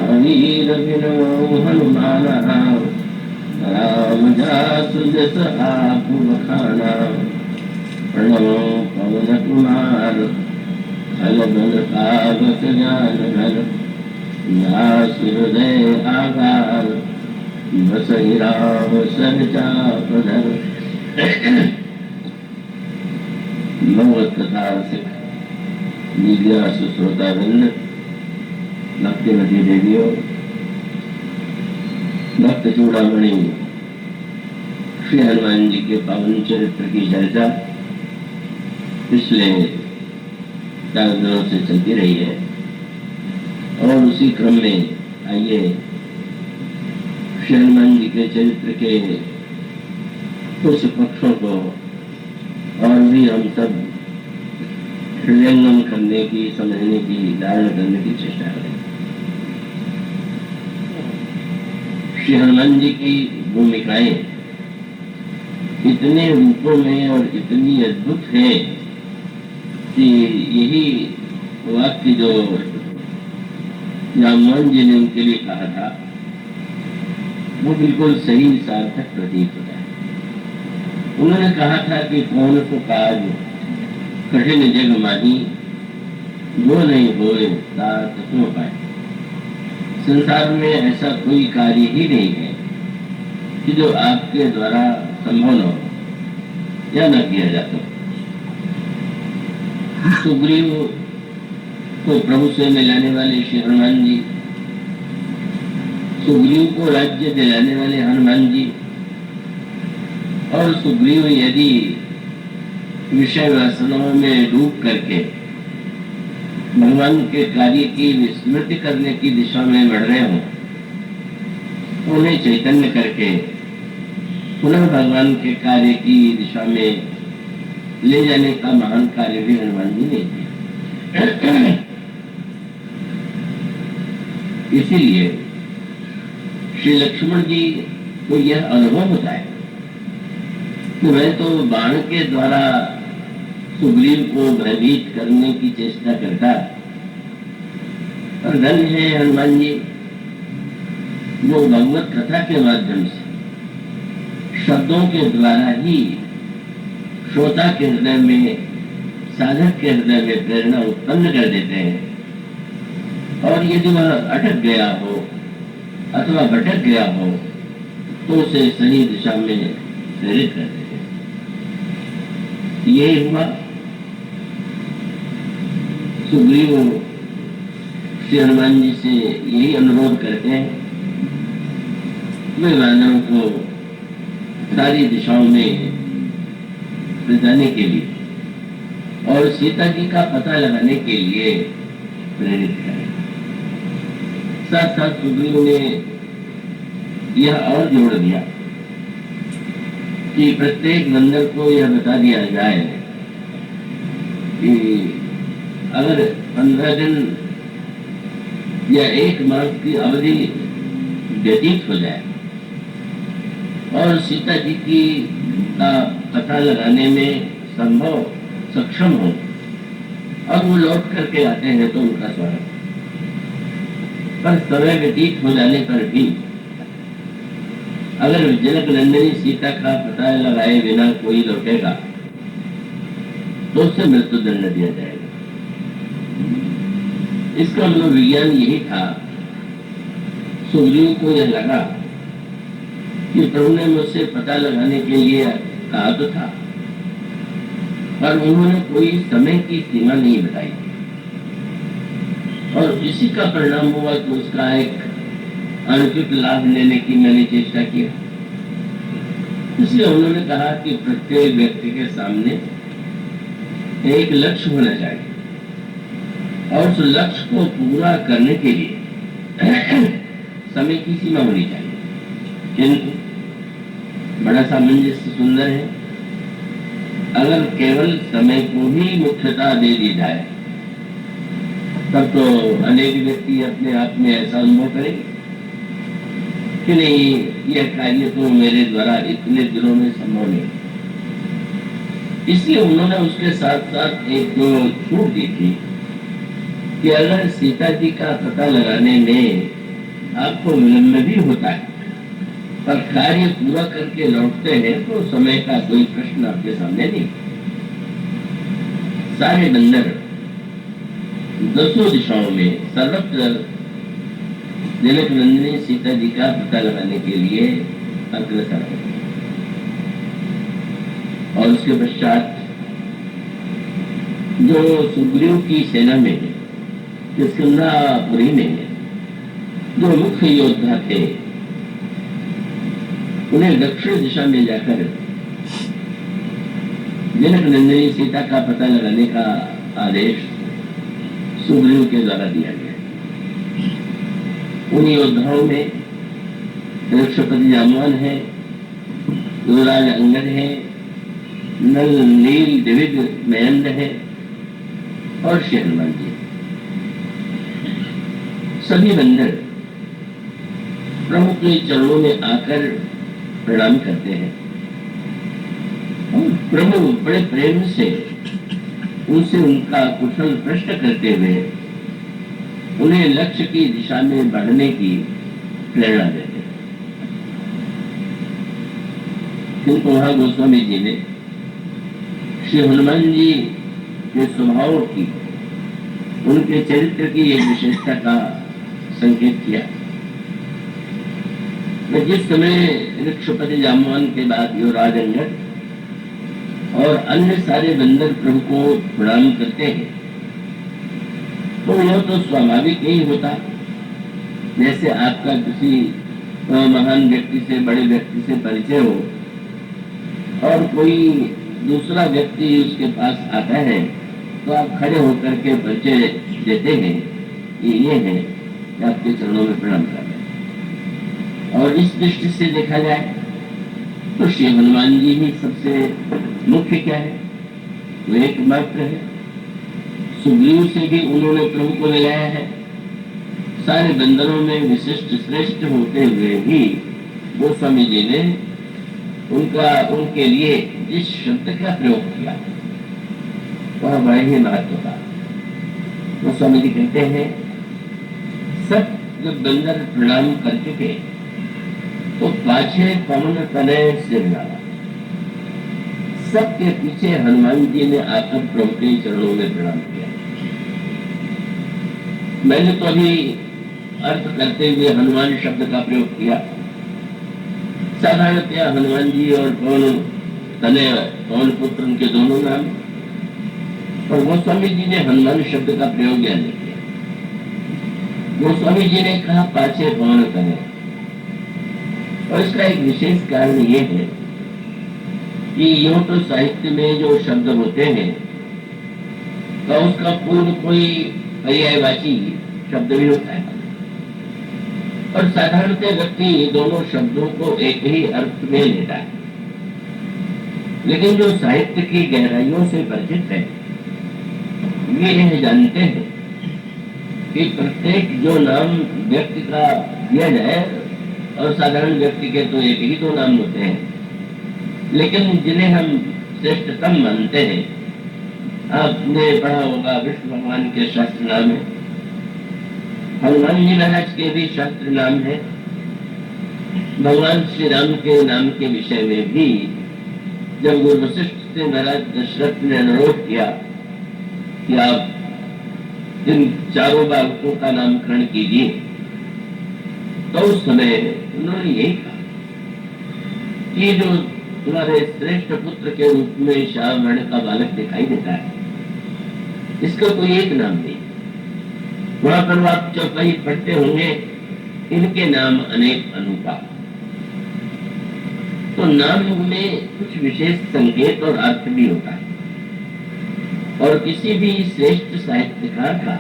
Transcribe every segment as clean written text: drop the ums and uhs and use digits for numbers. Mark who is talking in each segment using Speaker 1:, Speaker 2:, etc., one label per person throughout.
Speaker 1: महावीर बिनो हनुमान, राम जासु जस आप बखाना। प्रणव पवन कुमार, खल बल कागज ज्ञान घन, व्यास हृदय आगार, बसहि राम सन चापधर। भगवत कथा रसिक मीडिया सुश्रोता वृंद, भक्तिमती देवियों, भक्त चूड़ामणि श्री हनुमान जी के पावन चरित्र की चर्चा पिछले 4 दिनों से चलती रही है और उसी क्रम में आइए श्री हनुमान जी के चरित्र के कुछ पक्षों को और भी हम सब हृदयंगम करने की, समझने की, धारण करने की चेष्टा करें। श्री हनुमान जी की भूमिकाएं इतने रूपों में और इतनी अद्भुत है कि यही वाक्य जो हनुमान जी ने उनके लिए कहा था वो बिल्कुल सही सार्थक प्रतीत होता है। उन्होंने कहा था कि कौन को काज कठिन जग माही, जो नहीं होए तात क्यों पाए। संसार में ऐसा कोई कार्य ही नहीं है कि जो आपके द्वारा संभव न हो या न किया जा सके। सुग्रीव को प्रभु से मिलाने वाले श्री हनुमान जी, सुग्रीव को राज्य दिलाने वाले हनुमान जी, और सुग्रीव यदि विषय वासनाओं में डूब करके भगवान के कार्य की विस्मृति करने की दिशा में बढ़ रहे हों, उन्हें चैतन्य करके पुनः भगवान के कार्य की दिशा में ले जाने का महान कार्य भी हनुमान जी ने किया। इसीलिए श्री लक्ष्मण जी को यह अनुभव होता है कि मैं तो बाण के द्वारा सुग्रीव को भयभीत करने की चेष्टा करता, और धन्य है हनुमान जी जो भगवत कथा के माध्यम से शब्दों के द्वारा ही श्रोता के हृदय में, साधक के हृदय में प्रेरणा उत्पन्न कर देते हैं। और यदि वह अटक गया हो अथवा भटक गया हो तो उसे सही दिशा में प्रेरित कर देते हैं। यही हुआ। सुग्रीव श्री हनुमान जी से यही अनुरोध करते हैं, वे वानरों को सारी दिशाओं में जाने के लिए और सीता जी का पता लगाने के लिए प्रेरित करें। साथ साथ सुग्रीव ने यह और जोड़ दिया कि प्रत्येक बंदर को यह बता दिया जाए कि अगर 15 दिन या 1 मास की अवधि व्यतीत हो जाए और सीता जी की का पता लगाने में संभव सक्षम हो और वो लौट करके आते हैं तो उनका स्वागत। पर समय व्यतीत हो जाने पर भी अगर जनक नंदिनी सीता का पता लगाए बिना कोई लौटेगा तो उससे मृत्युदंड दिया जाएगा। इसका मनोविज्ञान यही था। सुग्रीव को यह लगा कि प्रभु ने मुझसे पता लगाने के लिए कहा तो था, पर उन्होंने कोई समय की सीमा नहीं बताई और इसी का परिणाम हुआ कि उसका एक अनुचित लाभ लेने की मैंने चेष्टा किया। इसलिए उन्होंने कहा कि प्रत्येक व्यक्ति के सामने एक लक्ष्य होना चाहिए और उस लक्ष्य को पूरा करने के लिए समय की सीमा होनी चाहिए। किंतु बड़ा सामंजस्य सुंदर है। अगर केवल समय को ही मुख्यता दे दी जाए तब तो अनेक व्यक्ति अपने आप में ऐसा अनुभव करेंगे कि नहीं, यह कार्य तो मेरे द्वारा इतने दिनों में संभव नहीं। इसलिए उन्होंने उसके साथ साथ एक छूट दी थी कि अगर सीता जी का पता लगाने में आपको विलंब भी होता है, पर कार्य पूरा करके लौटते हैं तो समय का कोई प्रश्न आपके सामने नहीं। सारे बंदर दसों दिशाओं में सर्वत्र जनक नंदिनी सीता जी का पता लगाने के लिए अग्रसर है। और उसके पश्चात जो सुग्रीव की सेना में है, जो सिंधापुरी में है, जो मुख्य योद्धा थे, उन्हें दक्षिण दिशा में जाकर जनक नंदिनी सीता का पता लगाने का आदेश सुग्रीव के द्वारा दिया गया। उन योद्धाओं में वृक्षपति जामवान है, युवराज अंगद है, नल नील द्विविद महेंद्र है और श्री हनुमान जी। सभी बंदर प्रभु के चरणों में आकर प्रणाम करते हैं और प्रभु बड़े प्रेम से उनसे उनका कुशल प्रश्न करते हुए उन्हें लक्ष्य की दिशा में बढ़ने की प्रेरणा देते हैं। किंतु वहां गोस्वामी जी ने श्री हनुमान जी के स्वभाव की, उनके चरित्र की एक विशेषता का संकेत किया। जिस समय वृक्षपति जामवान के बाद युवराज अंगद और अन्य सारे बंदर प्रभु को प्रणाम करते हैं, तो यह तो स्वाभाविक ही होता, जैसे आपका किसी महान व्यक्ति से, बड़े व्यक्ति से परिचय हो और कोई दूसरा व्यक्ति उसके पास आता है तो आप खड़े होकर के परिचय देते हैं, ये है कि आपके चरणों में प्रणाम कर रहे हैं। और इस दृष्टि से देखा जाए तो श्री हनुमान जी ही सबसे मुख्य क्या है, वो एकमात्र है। सुग्रीव से भी उन्होंने प्रभु को मिलाया है। सारे बंदरों में विशिष्ट श्रेष्ठ होते हुए भी गोस्वामी जी ने उनके लिए जिस शब्द का प्रयोग किया वह बड़े ही महत्व का। गोस्वामी जी कहते हैं, सब जब बंदर प्रणाम कर चुके तो पाछे पवन तनय सिर डाला। सबके पीछे हनुमान जी ने आकर प्रभु के चरणों में प्रणाम किया। मैंने तो अभी अर्थ करते हुए हनुमान शब्द का प्रयोग किया। साधारणतया हनुमान जी और पवन तनय, पवन पुत्र, उनके दोनों नाम, और गोस्वामी जी ने हनुमान शब्द का प्रयोग या नहीं किया। गोस्वामी जी ने कहा पाछे पवन तनय, और इसका एक विशेष कारण ये है कि यूं तो साहित्य में जो शब्द होते हैं तो उसका पूर्व कोई पर्यायवाची शब्द भी होता है, और साधारणतः व्यक्ति दोनों शब्दों को एक ही अर्थ में लेता है। लेकिन जो साहित्य की गहराइयों से परिचित है वे यह जानते हैं कि प्रत्येक जो नाम व्यक्ति का दिया जाए, और साधारण व्यक्ति के तो एक ही दो नाम होते हैं, लेकिन जिन्हें हम श्रेष्ठतम मानते हैं, आपने पढ़ा होगा विष्णु भगवान के शास्त्र नाम है, हनुमान जी महाराज के भी शास्त्र नाम है, भगवान श्री राम के नाम के विषय में भी जब गुरु वशिष्ठ से महाराज दशरथ ने अनुरोध किया कि आप इन चारों बालकों का नामकरण कीजिए, तो उस समय उन्होंने यही कहा कि जो तुम्हारे श्रेष्ठ पुत्र के रूप में श्याम वर्ण का बालक दिखाई देता है, इसका कोई एक नाम नहीं। वहां पर आप चौपाई पढ़ते होंगे, इनके नाम अनेक अनूपा। तो नाम में कुछ विशेष संकेत और अर्थ भी होता है, और किसी भी श्रेष्ठ साहित्यकार का,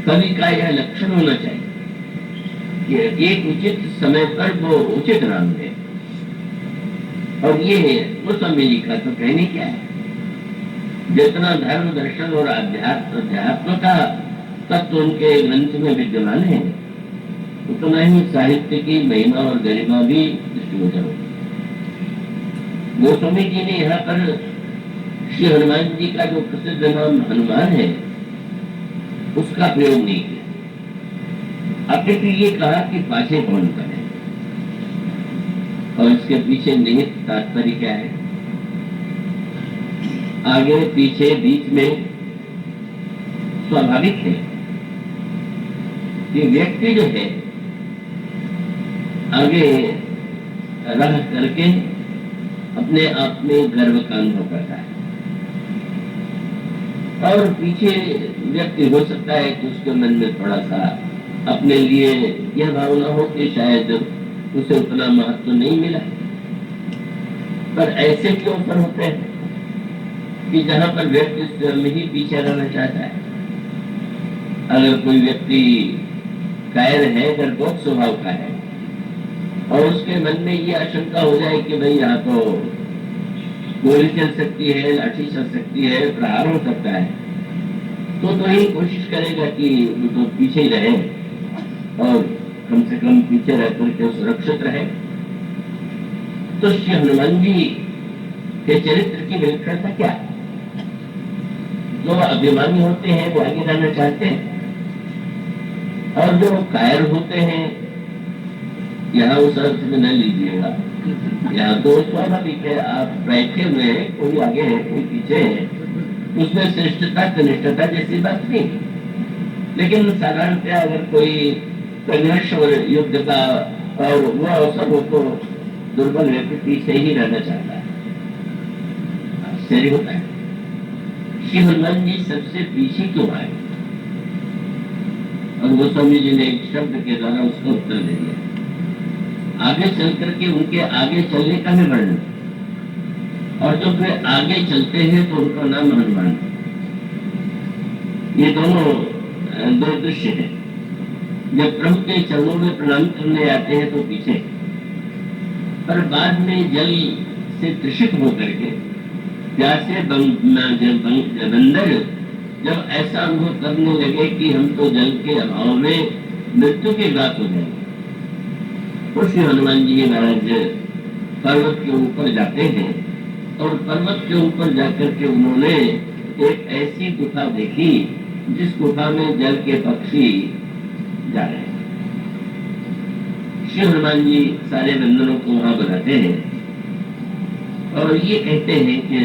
Speaker 1: कवि का यह लक्षण होना चाहिए कि एक उचित समय पर वो उचित नाम दे। और ये गोस्वामी जी का तो कहने क्या है, जितना धर्म दर्शन और अध्यात्म का तत्व उनके ग्रंथ में विद्यमान है, उतना ही साहित्य की महिमा और गरिमा भी दृष्टिगोचर होती है। गोस्वामी जी ने यहाँ पर श्री हनुमान जी का जो प्रसिद्ध नाम हनुमान है उसका प्रयोग नहीं किया, आपने फिर ये कहा कि पाछे कौन करे, और इसके पीछे निहित तात्पर्य क्या है? आगे पीछे बीच में स्वाभाविक है कि व्यक्ति जो है आगे रह करके अपने आप में गर्व का अनुभव करता है, और पीछे व्यक्ति हो सकता है कि उसके मन में थोड़ा सा अपने लिए यह भावना हो कि शायद उसे उतना महत्व नहीं मिला। पर ऐसे क्यों अवसर होते हैं कि जहां पर व्यक्ति स्वयं ही पीछे रहना चाहता है? अगर कोई व्यक्ति कायर है, डरपोक स्वभाव का है, और उसके मन में ये आशंका हो जाए कि भाई यहाँ तो गोली चल सकती है, लाठी चल सकती है, प्रहार हो सकता है, तो ही कोशिश करेगा कि वो तो पीछे ही रहे और कम से कम पीछे रह करके सुरक्षित रहे। तो श्री हनुमान जी के चरित्र की विलक्षणता क्या है? जो अभिमानी होते हैं वो आगे रहना चाहते हैं, और जो कायर होते हैं, यहाँ उस अर्थ में न लीजिएगा, यहाँ तो स्वाभाविक है, आप बैठे हुए हैं, कोई आगे है कोई पीछे है, उसमें श्रेष्ठता कनिष्ठता जैसी बात नहीं। लेकिन साधारणतः अगर कोई संघर्ष और युद्ध का और वो अवसर हो तो दुर्बल व्यक्ति पीछे ही रहना चाहता है, आश्चर्य होता है। श्री हनुमान जी सबसे पीछे क्यों आए? और गोस्वामी जी ने एक शब्द के द्वारा उसका उत्तर दे दिया। आगे चल करके उनके आगे चलने का भी वर्णन, और जो फिर आगे चलते हैं तो उनका नाम हनुमान। ये दोनों दो दृश्य है। जब प्रभु के चरणों में प्रणाम करने आते हैं तो पीछे, पर बाद में जल से तृषित होकर के प्यासे बंदर जब ऐसा अनुभव करने लगे कि हम तो जल के अभाव में मृत्यु की बात हो जाएगी, तो श्री हनुमान जी महाराज पर्वत के ऊपर जाते हैं, और पर्वत के ऊपर जाकर के उन्होंने एक ऐसी गुफा देखी जिस गुफा में जल के पक्षी जा रहे हैं। श्री हनुमान जी सारे बंदरों को वहां बुलाते हैं और ये कहते हैं कि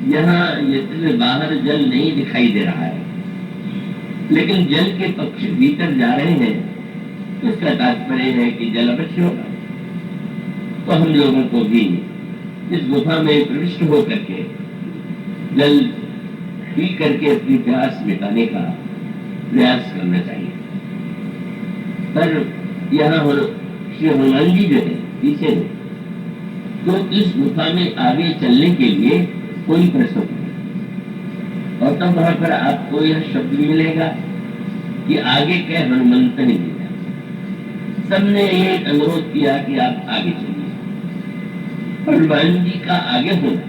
Speaker 1: यहाँ यद्यपि बाहर जल नहीं दिखाई दे रहा है, लेकिन जल के पक्षी भीतर जा रहे हैं, तो इसका तात्पर्य है कि जल अवश्य होगा। तो हम लोगों को भी इस गुफा में प्रविष्ट होकर के जल पी करके अपनी प्यास मिटाने का प्रयास करना चाहिए। पर यहाँ श्री हनुमान जी जो है पीछे, तो इस गुफा में आगे चलने के लिए कोई प्रश्न नहीं, और तब वहां पर आपको यह शब्द भी मिलेगा कि आगे के हनुमंत नहीं मिला। सबने ये अनुरोध किया कि आप आगे चलिए। हनुमान जी का आगे होना,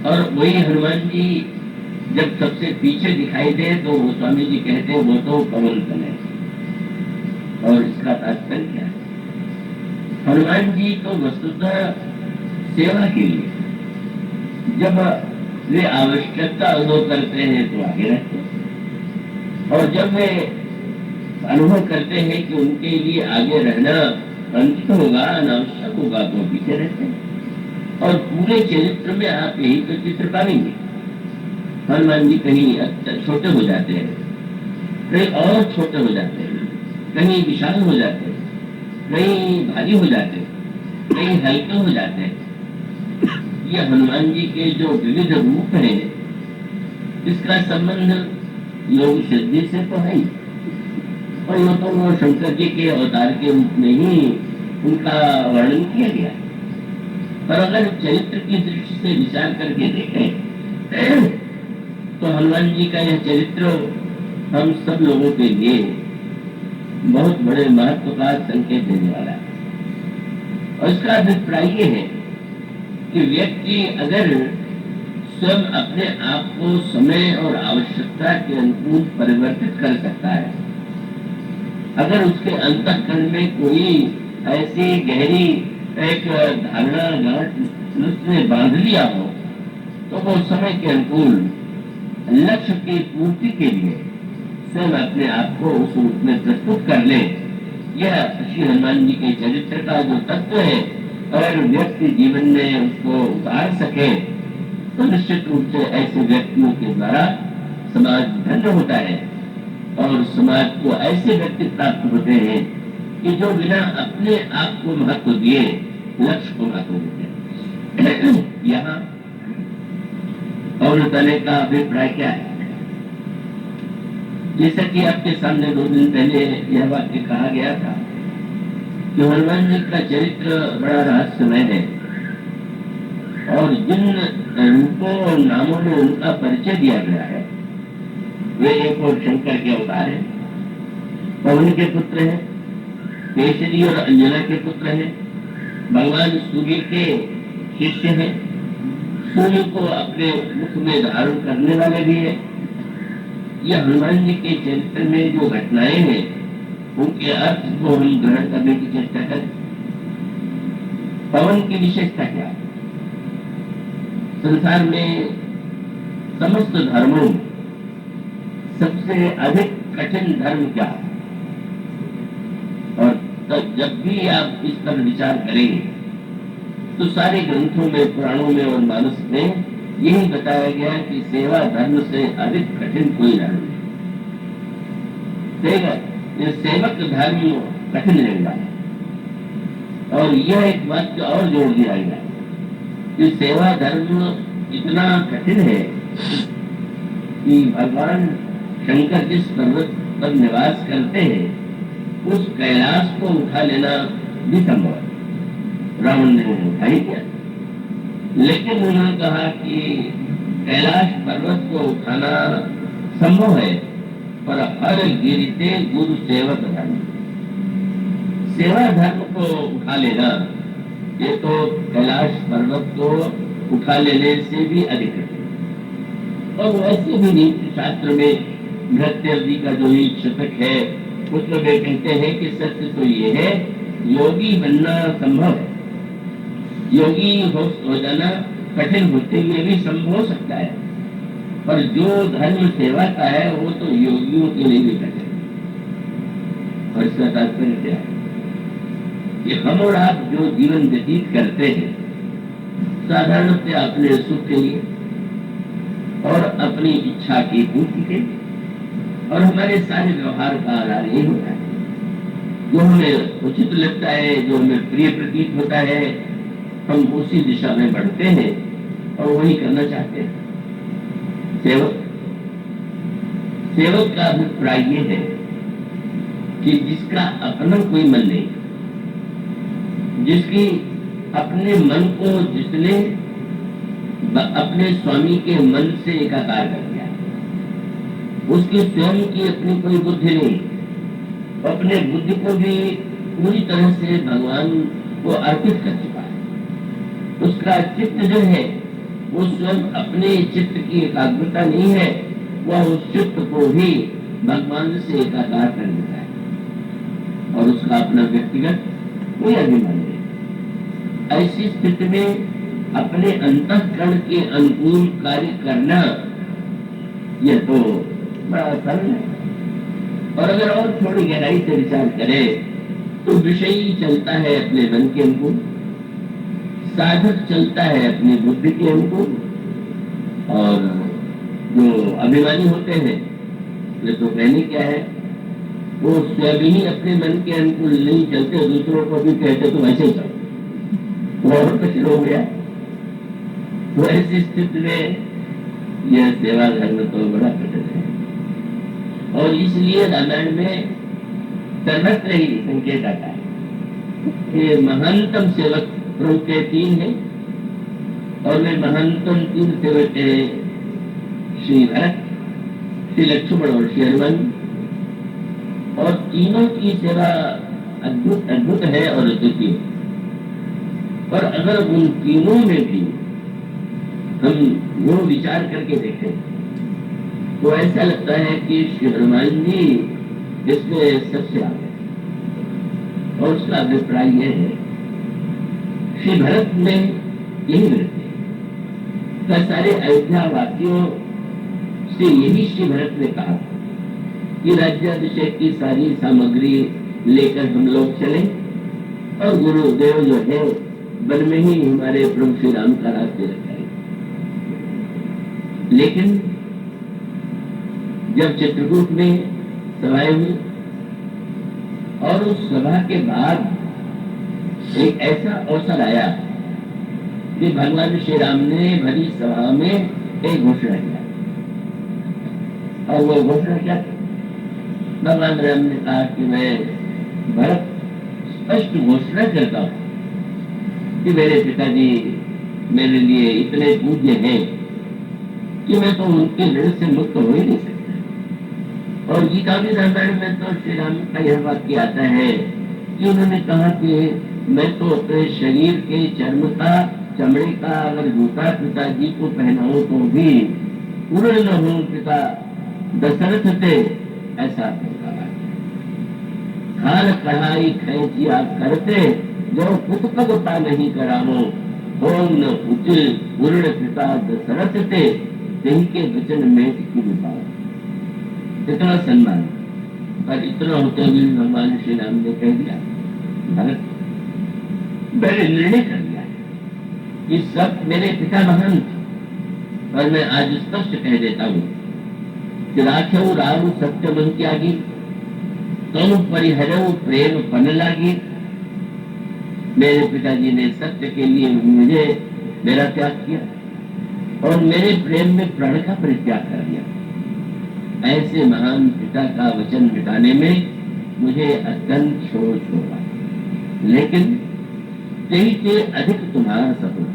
Speaker 1: और वही हनुमान जी जब सबसे पीछे दिखाई दे तो स्वामी जी कहते हैं वो तो पवन तन है। और इसका तात्पर्य क्या है? हनुमान जी तो वस्तुतः सेवा के लिए जब वे आवश्यकता अनुभव करते हैं तो आगे रहते हैं, और जब वे अनुभव करते हैं कि उनके लिए आगे रहना अनुचित होगा, अनावश्यक होगा, तो पीछे रहते हैं। और पूरे चरित्र में आप यही तो चित्र पाएंगे। हनुमान जी कहीं छोटे हो जाते हैं, कहीं और छोटे हो जाते हैं, कहीं विशाल हो जाते हैं, कहीं भारी हो जाते हैं, कहीं हल्के हो जाते हैं। ये हनुमान जी के जो विविध रूप हैं, इसका संबंध योग सिद्धि से तो है ही, और वो तो वो शंकर जी के अवतार के रूप में ही उनका वर्णन किया गया। पर अगर चरित्र की दृष्टि से विचार करके देखें तो हनुमान जी का यह चरित्र हम सब लोगों के लिए बहुत बड़े महत्व का संकेत देने वाला है। और इसका अभिप्राय ये है कि व्यक्ति अगर स्वयं अपने आप को समय और आवश्यकता के अनुकूल परिवर्तित कर सकता है, अगर उसके अंतःकरण में कोई ऐसी गहरी एक धारणा गांठ उसने बांध लिया हो, तो वो समय के अनुकूल लक्ष्य की पूर्ति के लिए स्वयं अपने आप को उस रूप में प्रस्तुत कर ले। यह श्री हनुमान जी के चरित्र का जो तत्व है, अगर व्यक्ति जीवन में उसको उतार सके तो निश्चित रूप से ऐसे व्यक्तियों के द्वारा समाज धन्य होता है और समाज को ऐसे व्यक्ति प्राप्त होते हैं कि जो बिना अपने आप को महत्व दिए लक्ष्य को महत्व देते हैं। यहाँ और बताने का अभिप्राय क्या है? जैसा कि आपके सामने 2 दिन पहले यह वाक्य कहा गया था कि हनुमान जी का चरित्र बड़ा रहस्यमय है और जिन रूपों और नामों में उनका परिचय दिया गया है वे एक और शंकर के अवतार है, पवन के पुत्र है, केसरी और अंजना के पुत्र है, भगवान सूर्य के शिष्य है, सूर्य को अपने मुख में धारण करने वाले भी है। यह हनुमान जी के चरित्र में जो घटनाएं हैं उनके अर्थ को हम ग्रहण करने की चेष्टा करें। पवन की विशेषता क्या है? संसार में समस्त धर्मों में सबसे अधिक कठिन धर्म क्या है? और तब जब भी आप इस पर विचार करेंगे तो सारे ग्रंथों में, पुराणों में और मानस में यही बताया गया कि सेवा धर्म से अधिक कठिन कोई धर्म नहीं। सेवक धर्म कठिन रहेगा। और यह एक वाक्य और जोड़ दिया गया कि सेवा धर्म इतना कठिन है कि भगवान शंकर जिस पर्वत पर निवास करते हैं उस कैलाश को उठा लेना भी संभव है। रावण ने उठा ही किया, लेकिन उन्होंने कहा कि कैलाश पर्वत को उठाना संभव है पर हर गिरते गुरु सेवक धर्म, सेवा धर्म को उठा लेना ये तो कैलाश पर्वत को उठा लेने से भी अधिक है। और वैसे भी नीति शास्त्र में भृत्य जी का जो ही शतक है उसमें वे कहते हैं कि सत्य तो ये है योगी बनना संभव है, योगी हो जाना कठिन होते हुए भी संभव हो सकता है, पर जो धर्म सेवा का है वो तो योगियों के लिए भी कठिन है। और इसका तात्पर्य क्या है कि हम और आप जो जीवन व्यतीत करते हैं साधारणतः अपने सुख के लिए और अपनी इच्छा की पूर्ति के लिए, और हमारे सारे व्यवहार का आधार यही होता है। जो हमें उचित लगता है, जो हमें प्रिय प्रतीत होता है, हम उसी दिशा में बढ़ते हैं और वही करना चाहते हैं। सेवक का अभिप्राय ये है कि जिसका अपना कोई मन नहीं, जिसकी अपने मन को जिसने अपने स्वामी के मन से एकाकार कर दिया, उसकी स्वयं की अपनी कोई बुद्धि नहीं, अपने बुद्धि को भी पूरी तरह से भगवान को अर्पित कर चुका है। उसका चित्त जो है वो स्वयं अपने चित्त की एकाग्रता नहीं है, वह उस चित्त को भी भगवान से एकाकार कर देता है और उसका अपना व्यक्तिगत कोई अभिमान नहीं। ऐसी स्थिति में अपने अंतःकरण के अनुकूल कार्य करना यह तो बड़ा सरल है। और अगर और थोड़ी गहराई से विचार करें तो विषयी चलता है अपने मन के अनुकूल, साधक चलता है अपनी बुद्धि के अनुकूल, और जो अभिमानी होते हैं वे तो कहने क्या है, वो स्वयं ही अपने मन के अनुकूल नहीं चलते, दूसरों को भी कहते तो वैसे ही चलो, और कुछ हो गया। तो ऐसी स्थिति में यह सेवा धर्म तो बड़ा कठिन है। और इसलिए रामायण में सर्वत्र ही संकेत आता है कि महानतम सेवक प्रमुख के 3 हैं और वे महानतम 3 सेवक है श्री भरत, श्री लक्ष्मण और श्री हनुमान। और तीनों की सेवा अद्भुत अद्भुत है और अद्वितीय। और अगर उन तीनों में भी हम वो विचार करके देखें तो ऐसा लगता है कि श्री हनुमान जी इसमें सबसे आगे। और उसका अभिप्राय यह है, श्री भरत में यही वृत्ति है। सारे अयोध्या वासियों से यही श्री भरत ने कहा कि राज्याभिषेक की सारी सामग्री लेकर हम लोग चले और गुरुदेव जो है वन में ही हमारे प्रभु श्री राम का राज्य रखाए। लेकिन जब चित्रकूट में सभाएं हुई और उस सभा के बाद एक ऐसा अवसर आया कि भगवान श्री राम ने भरी सभा में एक घोषणा किया। और वो घोषणा क्या थी? भगवान राम ने कहा कि मैं भरत स्पष्ट घोषणा करता हूं कि मेरे पिताजी मेरे लिए इतने पूज्य हैं कि मैं तो उनके ऋण से मुक्त हो ही नहीं सकता। और गीता की रामायण में तो श्री राम का यह वाक्य आता है कि उन्होंने कहा कि मैं तो अपने शरीर के चर्म का चमड़े का अगर जूता पिताजी को पहनाऊं तो भी पूर्ण न हो पिता दशरथ थे, ऐसा खाल कढ़ाई खैचिया करते जो पुतपगता नहीं करावो होम न पुत्र पूर्ण पिता दशरथ थे तेही के वचन में इतना सम्मान। पर इतना होते हुए भगवान श्री राम ने कह दिया भरत मैंने निर्णय कर लिया कि सब मेरे पिता महान थे। और मैं आज स्पष्ट कह देता हूँ कि राखेऊ राम सत्य मन त्यागी तुम परिहरऊ प्रेम पन लागी। मेरे पिताजी ने सत्य के लिए मुझे मेरा त्याग किया और मेरे प्रेम में प्राण का परित्याग कर दिया। ऐसे महान पिता का वचन मिटाने में मुझे अत्यंत शोष होगा, लेकिन तेई के अधिक तुम्हारा सपना।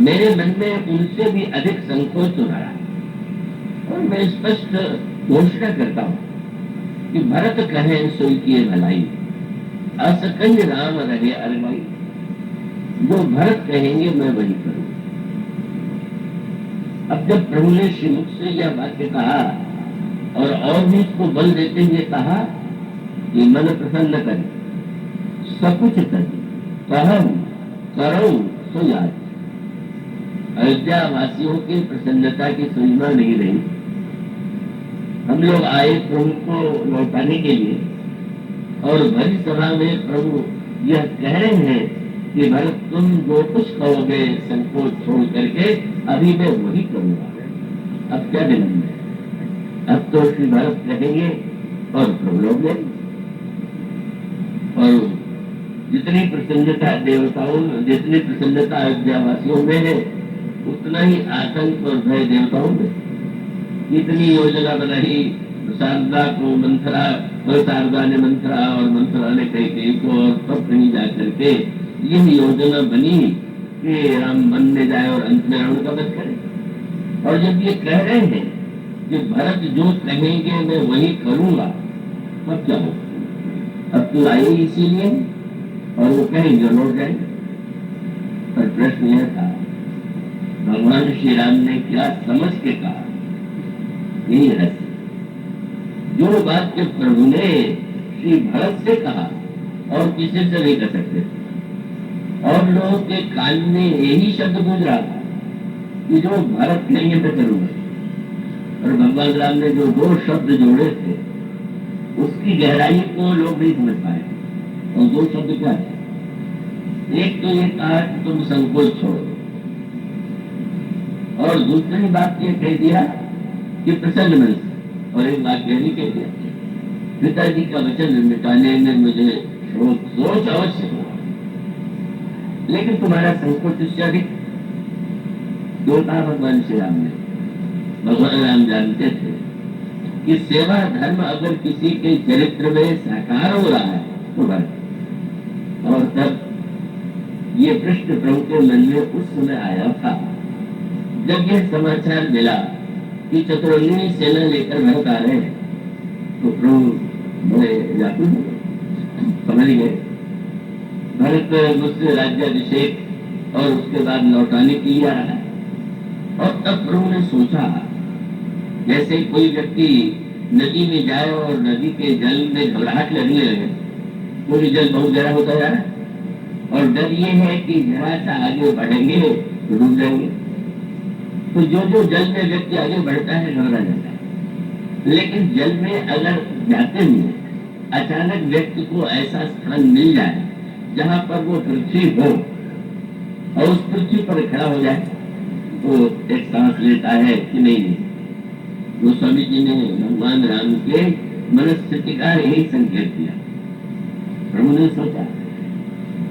Speaker 1: मेरे मन में उनसे भी अधिक संकोच तुम्हारा और मैं स्पष्ट घोषणा करता हूं कि भरत कहे सोई किए भलाई असकंज राम रहे अरमाई। जो भरत कहेंगे मैं वही करूं। अब जब प्रभु ने श्रीमुख से यह वाक्य कहा और भी इसको बल देते हुए कहा कि मन प्रसन्न कर सब कुछ कर कहूं करो सो याद। अयोध्या वासियों की प्रसन्नता की सीमा नहीं रही। हम लोग आए प्रभु को लौटाने के लिए और भरी सभा में प्रभु यह कह रहे हैं कि भरत तुम जो कुछ कहोगे संकोच छोड़ करके अभी मैं वही करूंगा। अब क्या विलंब है? अब तो श्री भरत कहेंगे और प्रभु लोग और जितनी प्रसन्नता देवताओं जितनी प्रसन्नता अयोध्यावासियों में है उतना ही आतंक और भय देवताओं में। इतनी योजना बनाई शारदा को मंथरा और शारदा ने मंथरा और मंथरा ने कई को और तब कहीं जा करके यह योजना बनी कि राम वन में जाए और अंत में रावण का वध करे। और जब ये कह रहे हैं कि भरत जो कहेंगे मैं वही करूंगा, तब क्या हो? अब तो आए इसीलिए और वो कहेंगे लौट जाएंगे। पर प्रश्न यह था भगवान श्री राम ने क्या समझ के कहा? यही रहस्य जो बात के प्रभु ने श्री भरत से कहा और किसी से नहीं कर सकते और लोगों के कान में यही शब्द गूंज रहा था कि जो भरत कहेंगे मैं करूंगा। और भगवान राम ने जो दो शब्द जोड़े थे उसकी गहराई को लोग नहीं समझ पाए। और दो शब्द क्या थे? एक तो ये कहा कि तुम संकोच छोड़ो और दूसरी बात ये कह दिया कि प्रसन्न मन से। और एक बात यह नहीं कह दिया पिताजी का वचन मिटाने में मुझे सोच अवश्य हुआ, लेकिन तुम्हारा संकोच उससे अधिक। जो कहा भगवान श्री राम ने, भगवान राम जानते थे कि सेवा धर्म अगर किसी के चरित्र में साकार हो रहा है तो भरत। और तब ये प्रश्न प्रभु के मन में उस समय आया था जब यह समाचार मिला कि चतुरंगिनी सेना लेकर भरत आ रहे हैं। तो प्रभु बड़े व्याकुल समझ गए भरत मुझसे राज्याभिषेक और उसके बाद लौटाने के लिए आ रहा है। और तब प्रभु ने सोचा जैसे कोई व्यक्ति नदी में जाए और नदी के जल में घबराहट लगने लगे, क्योंकि जल बहुत गहरा होता जा रहा है और डर ये है कि जरा सा आगे बढ़ेंगे तो डूब जाएंगे। तो जो जो जल में व्यक्ति आगे बढ़ता है घबरा जाता है। लेकिन जल में अगर जाते हुए अचानक व्यक्ति को ऐसा स्थान मिल जाए जहाँ पर वो पृथ्वी हो और उस पृथ्वी पर खड़ा हो जाए तो एक सांस लेता है कि नहीं। गोस्वामी जी ने भगवान राम के मनस्थिति का यही संकेत दिया। प्रभु ने सोचा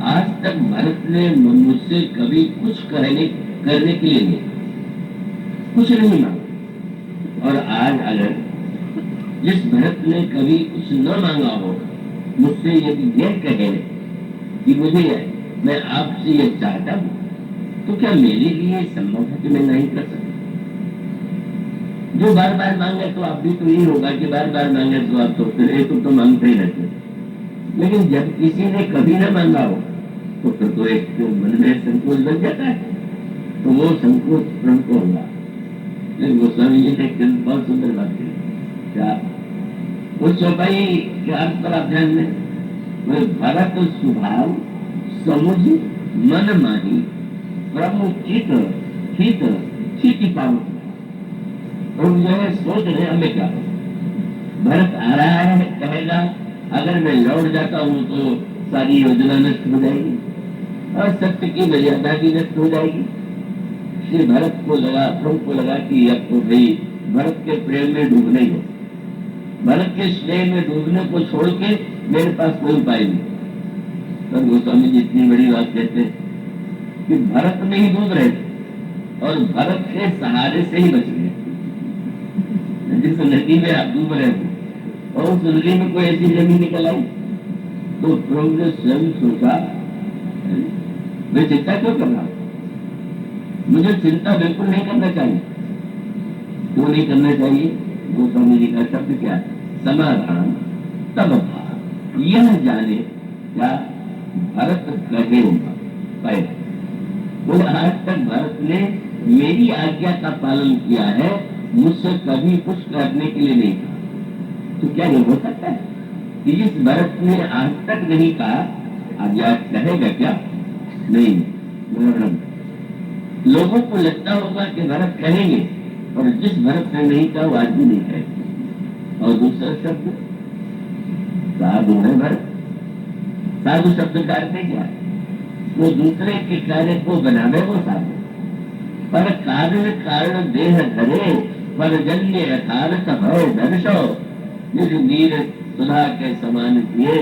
Speaker 1: आज तक भरत ने मुझसे कभी कुछ करने के लिए नहीं, कुछ नहीं मांगा, और आज अगर जिस भरत ने कभी कुछ न मांगा हो मुझसे यदि यह कहे कि मुझे मैं आपसे ये चाहता हूँ, तो क्या मेरे लिए संभव है कि मैं नहीं कर सकता? जो बार बार मांगे तो आप भी तो यही होगा कि बार बार मांगे तो आप तो फिर तो मांगते ही रहते। लेकिन जब किसी ने कभी ना मांगा हो तो फिर तो एक मन में संकोच बन जाता है, तो वो संकोच प्रभु को होगा। लेकिन गोस्वामी जी ने बहुत सुंदर बात की। क्या उस चौपाई के अर्थ पर आप ध्यान दें, भरत स्वभाव समुझ मन माही प्रभु चित हित चिति पाव। और जो है सोच रहे हमें क्या भरत आ रहा है, कहेगा अगर मैं लौट जाता हूँ तो सारी योजना नष्ट हो जाएगी और सत्य की मर्यादा भी नष्ट हो जाएगी। श्री भरत को लगा, प्रभु को लगा कि अब तो भाई भरत के प्रेम में डूबना ही हो, भरत के स्नेह में डूबने को छोड़ के मेरे पास कोई उपाय नहीं। तो गोस्वामी जी इतनी बड़ी बात कहते हैं कि भरत में ही डूब रहे थे और भरत के सहारे से ही बच गए। जिस नदी में आप डूब रहे हो और उस नदी में कोई ऐसी जमीन निकल आई तो प्रभु ने स्वयं सोचा मैं चिंता क्यों कर रहा हूं, मुझे चिंता बिल्कुल नहीं करना चाहिए। क्यों नहीं करना चाहिए? गोस्वामी जी का शब्द क्या? समाधान तब भाव यह जाने क्या भरत कहे पहले। बोले आज तक भरत ने मेरी आज्ञा का पालन किया है, मुझसे कभी कुछ करने के लिए नहीं कहा। तो क्या ये हो सकता है कि जिस भरत ने आज तक नहीं कहा आज्ञा कहेगा क्या? नहीं। लोगों को लगता होगा कि भरत कहेंगे, और जिस भरत ने नहीं कहा वो आज भी नहीं कहेगा। और दूसरा शब्द साधु है भरत। साधु शब्द का अर्थ क्या? वो दूसरे के कार्य को बनावे वो साधु। पर कारण कारण देह धरे पर जन्य यथार्थ भय दर्शो निज नीर सुधा के समान किए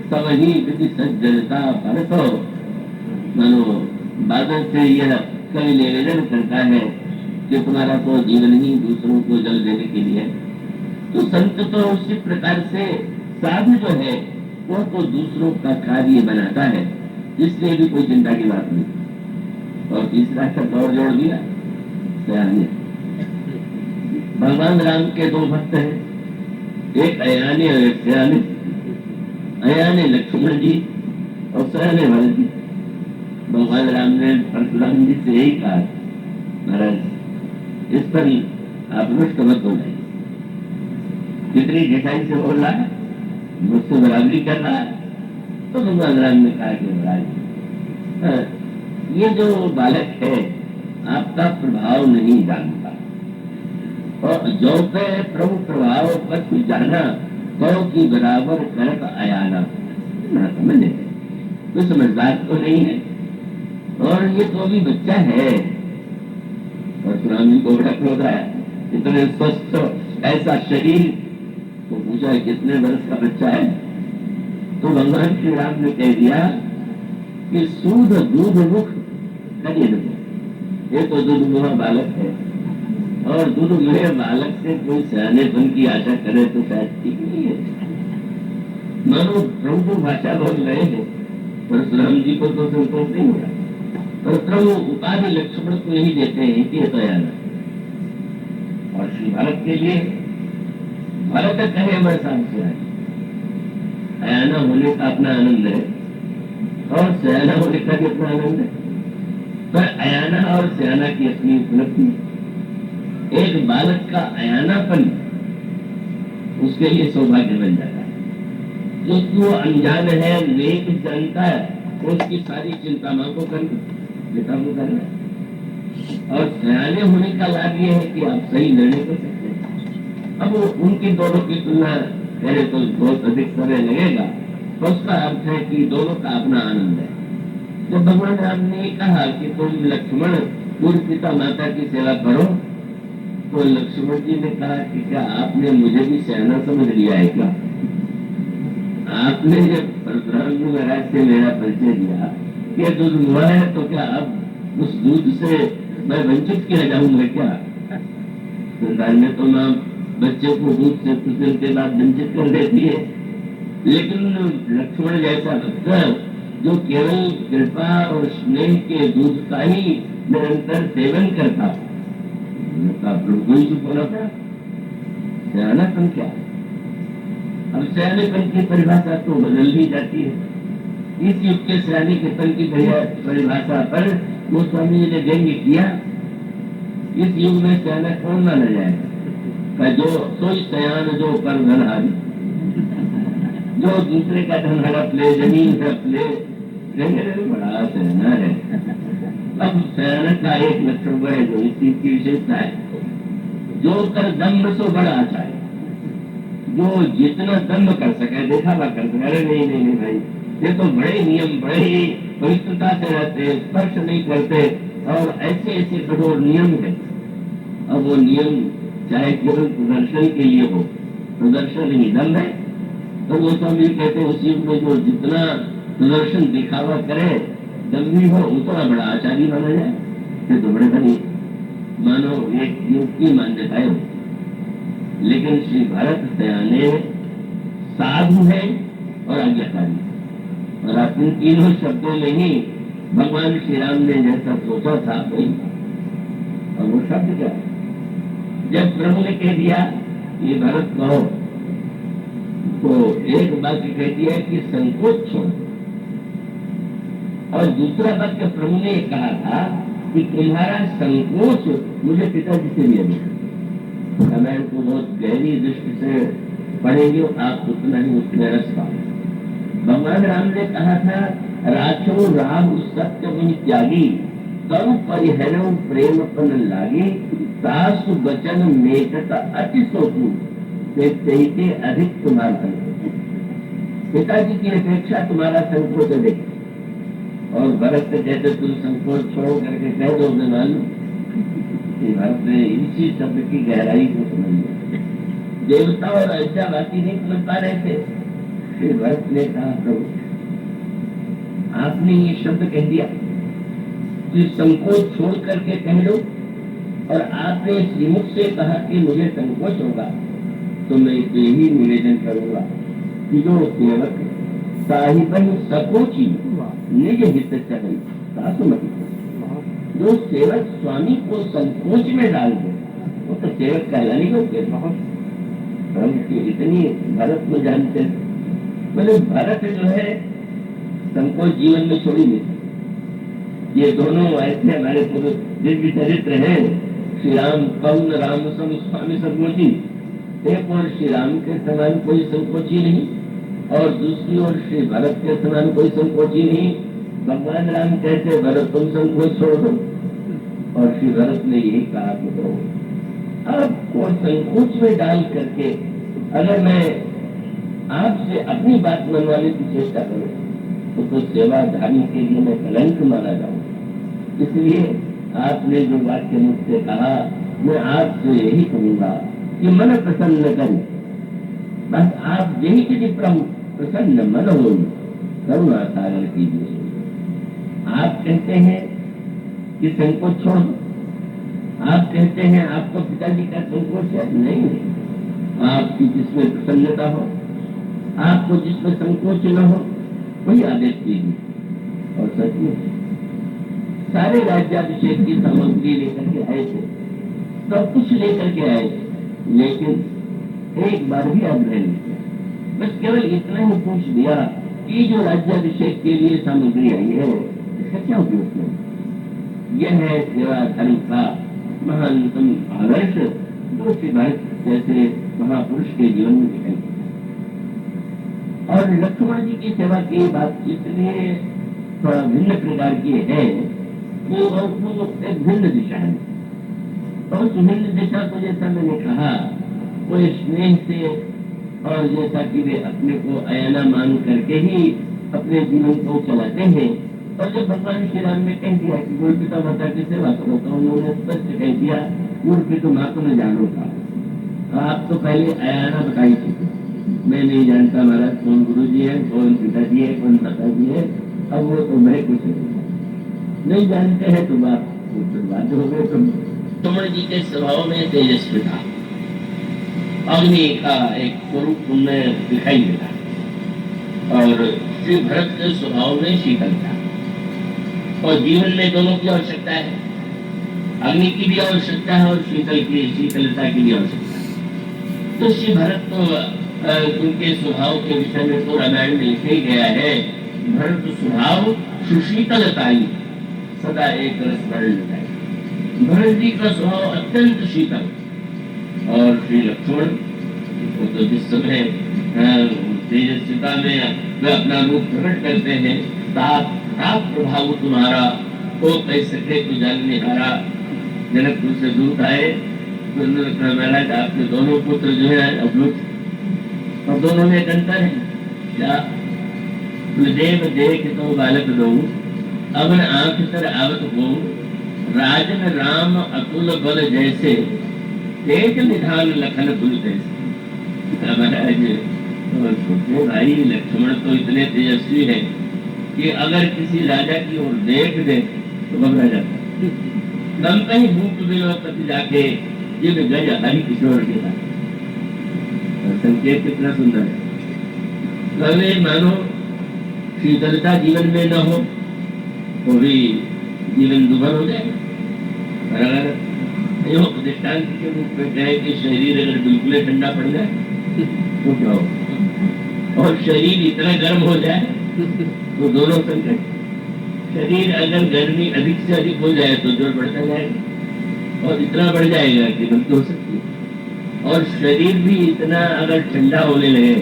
Speaker 1: सब ही विधि सज्जनता परसो। मानो बादल से यह कवि निवेदन करता है कि तुम्हारा तो जीवन ही दूसरों को जल देने के लिए। तो संत तो उसी प्रकार से साधु जो है वो तो दूसरों का कार्य बनाता है, इसलिए भी कोई चिंता की बात नहीं। और तीसरा शब्द और जोड़ दिया सयाने। भगवान राम के दो भक्त हैं, एक अयाने और एक सयाने। अयाने लक्ष्मण जी और सयाने भरत जी। भगवान राम ने परशुराम जी से यही कहा महाराज इस पर आप रुष्ट मत हो जाइए, कितनी ढिठाई से बोल रहा है, मुझसे बराबरी कर रहा है। तो भगवान राम ने कहा कि महाराज ये जो बालक है आपका प्रभाव नहीं जानता, और जो पे प्रभु प्रभाव पर जाना कहो कि बराबर करत अयाना ना समझे, तो समझदार तो नहीं है और ये तो अभी बच्चा है। परशुराम जी को बड़ा क्रोध आया, इतने स्वस्थ ऐसा शरीर, तो पूछा कितने वर्ष का बच्चा है? तो भगवान श्री राम ने कह दिया कि सूद दूध मुख करिए देखो, ये तो दूध मुहा बालक है और दूध मुहे बालक से कोई सयानेपन की आशा करे तो शायद ठीक नहीं है। मानो प्रभु भाषा बोल रहे हैं, परशुराम जी को तो संतोष नहीं हो रहा, पर प्रभु उपाधि लक्ष्मण को यही देते हैं कि ये तो अयाना। और श्री भारत के लिए भरत कहे मैं सांस अयाना होने का अपना आनंद है और सयाना होने का भी अपना आनंद है। पर अयाना और सयाना की अपनी उपलब्धि, एक बालक का अयानापन उसके लिए सौभाग्य बन जाता है। जो वो अनजान है, नेक जानता है, उसकी सारी चिंता मां को करना, बेटा को करना। और सयाने होने का लाभ ये है कि आप सही निर्णय कर सकते हैं अब उनकी दोनों की तुलना करे तो बहुत अधिक समय लगेगा, तो उसका अर्थ है कि दोनों का अपना आनंद है। जब भगवान राम ने कहा कि तुम लक्ष्मण पूर्व पिता माता की सेवा करो, तो लक्ष्मण जी ने कहा कि क्या आपने मुझे भी सयाना समझ लिया है क्या? आपने जब परशुराम जी महाराज से मेरा परिचय दिया कि दूध हुआ है, तो क्या अब उस दूध से मैं वंचित किया जाऊंगा क्या? संसार में तो माँ बच्चे को दूध से कुछ दिन के बाद वंचित कर देती है, लेकिन लक्ष्मण जैसा भक्त जो केवल कृपा और स्नेह के दूध का ही निरंतर सेवन करता, प्रभु ही चुप होना था। सयानापन क्या? अब सयानेपन की परिभाषा तो बदल ही जाती है। इस युग के सयानेपन की परिभाषा पर वो स्वामी जी ने व्यंग्य किया। इस युग में सयाना कौन माना जाएगा? जो सोई सयान जो पर धनहारी, जो दूसरे का धन हड़प ले, जमीन हड़प ले, बड़ा सयाना है। अब सयाना का एक लक्षण वह है जो इस चीज की विशेषता है, जो कर दम्भ सो बड़ा चाहे, जो जितना दम्भ कर सके, दिखावा कर सके, अरे नहीं नहीं नहीं भाई, ये तो बड़े नियम, बड़े ही पवित्रता से रहते, स्पर्श नहीं करते, और ऐसे ऐसे कठोर नियम है। अब वो नियम चाहे केवल प्रदर्शन के लिए हो, प्रदर्शन ही दम्भ है, तो वो स्वामी कहते हैं उस युग में जो जितना प्रदर्शन दिखावा करे, दम्भी हो, उतना बड़ा आचार्य माना जाए। फिर तो बड़े बनी मानो एक युग की मान्यताएं हो। लेकिन श्री भरत सयाने साधु है और आज्ञाकारी, और आप इन तीनों शब्दों में ही भगवान श्री राम ने जैसा सोचा था वही। और वो शब्द क्या? जब प्रभु ने कह दिया ये भरत कहो, तो एक वाक्य कह दिया कि संकोच छोड़, और दूसरा वाक्य प्रभु ने कहा था कि तुम्हारा संकोच मुझे पिताजी से भी अभी। रामायण को बहुत गहरी दृष्टि से पढ़ेंगे आप उतना ही उसमें रस पाओगे। भगवान राम ने कहा था राखो राम सत्य मुनि त्यागी, तब परिहरो प्रेम पन लागी, सासु वचन मेटता अति सोचू, ते अधिक तुम्हारा संकोच। पिताजी की अपेक्षा तुम्हारा संकोच अधिक। और भरत से कहते तुम संकोच छोड़ो करके कह दो मालूम, भरत ने इसी शब्द की गहराई को समझ लिया। देवता और अयोध्यावासी नहीं समझ पा रहे थे। फिर भरत ने कहा प्रभु आपने ये शब्द कह दिया कि संकोच छोड़ करके कह लो, और आपने श्रीमुख से कहा कि मुझे संकोच होगा, तो मैं यही निवेदन करूंगा कि जो सेवक साहिब सकोची निज हित चले सासुमती, जो सेवक स्वामी को संकोच में डाल दे वो तो सेवक कहलाने योग्य। हम इतनी भरत को जानते बोले भरत जो है संकोच जीवन में छोड़ी नहीं। ये दोनों ऐसे हमारे दिव्य चरित्र है। श्री राम पवन राम सम स्वामी संकोची, एक और श्री राम के समान कोई संकोची नहीं, और दूसरी ओर श्री भरत के समान कोई संकोची नहीं। भगवान राम कहते भरत तुम संकोच छोड़ दो, और श्री भरत ने यही कहा कि तो आपको संकोच में डाल करके अगर मैं आपसे अपनी बात मनवाने की चेष्टा करूं तो सेवाधारी के लिए मैं कलंक माना जाऊंगा। इसलिए आपने जो वाक्य मुझसे कहा मैं आपसे यही कहूंगा कि मन प्रसन्न करें, बस आप यही यदि प्रभु प्रसन्न मन हो करुणा सागर कीजिए। आप कहते हैं कि संकोच छोड़, आप कहते हैं आपको पिताजी का संकोच है, नहीं आपकी जिसमें प्रसन्नता हो, आपको जिसमें संकोच न हो वही आदेश कीजिए। और सच में सारे राज्याभिषेक की सामग्री लेकर के आए थे, सब कुछ लेकर के आए थे, लेकिन एक बार भी आग्रह नहीं किया, बस केवल इतना ही पूछ दिया कि जो राज्याभिषेक के लिए सामग्री आई है इसका क्या उपयोग है। यह है सेवा धर्म का महानतम आदर्श जो श्री भरत जैसे महापुरुष के जीवन में दिखाई। और लक्ष्मण जी की सेवा की बात इसलिए थोड़ा भिन्न प्रकार की है कि वो एक भिन्न दिशा है। और उस भिन्न दिशा को जैसा मैंने कहा वो स्नेह से और जैसा कि वे अपने को अयाना मान करके ही अपने जीवन को चलाते हैं। और जब भगवान श्री राम ने कह दिया कि गुरु पिता माता की सेवा करो, तो उन्होंने स्पष्ट कह दिया गुरु पिता माता को मैं जानूंगा, आप तो पहले अयाना बताई थी, मैं नहीं जानता महाराज कौन गुरु जी है, कौन पिताजी है, कौन माताजी है। अब वो तो मैं कुछ नहीं जानते हैं, तो बात बात हो गए। तुमण जी के स्वभाव में तेजस्वी था, अग्नि का एक स्वरूप उनमें दिखाई देता, और श्री भरत के स्वभाव में शीतल था। और जीवन में दोनों की आवश्यकता है, अग्नि की भी आवश्यकता है और शीतलता की भी आवश्यकता है। तो श्री भरत तो उनके स्वभाव के विषय में तो रामायण में लिखा ही गया है, भरत स्वभाव सुशीतलताई सदा एक रस वर्णताई। भरत जी का स्वभाव अत्यंत शीतल। और श्री लक्ष्मण तो जिस समय तेजस्विता में वे अपना रूप प्रकट करते हैं, ताप प्रभाव तुम्हारा को कह सके तो जानने हारा। जनकपुर से दूत आए तो उन्होंने कहा महाराज आपके दोनों पुत्र जो है अद्भुत, और दोनों में एक अंतर है क्या? देव देख तो बालक दो, अवन आंख तर आवत हो, राजन राम अतुल बल जैसे, तेज निधान लखन पुल तैसे। महाराज छोटे भाई लक्ष्मण तो इतने तेजस्वी है कि अगर किसी राजा की ओर देख दे तो घबरा जाता है। दम कहीं भूप विलोपति जाके ये भी गज हरि किशोर के साथ। संकेत कितना सुंदर है। अगर मानो शीतलता जीवन में न हो तो भी जीवन दुर्बल हो जाएगा। और अगर यो दृष्टांत के रूप में कहे कि शरीर अगर बिल्कुल ठंडा पड़ जाए तो क्या हो, और शरीर इतना गर्म हो जाए तो दोनों संकट। शरीर अगर गर्मी अधिक से अधिक हो जाए तो जोर बढ़ता जाएगा और इतना बढ़ जाएगा कि मृत्यु हो सकती है। और शरीर भी इतना अगर ठंडा होने लगे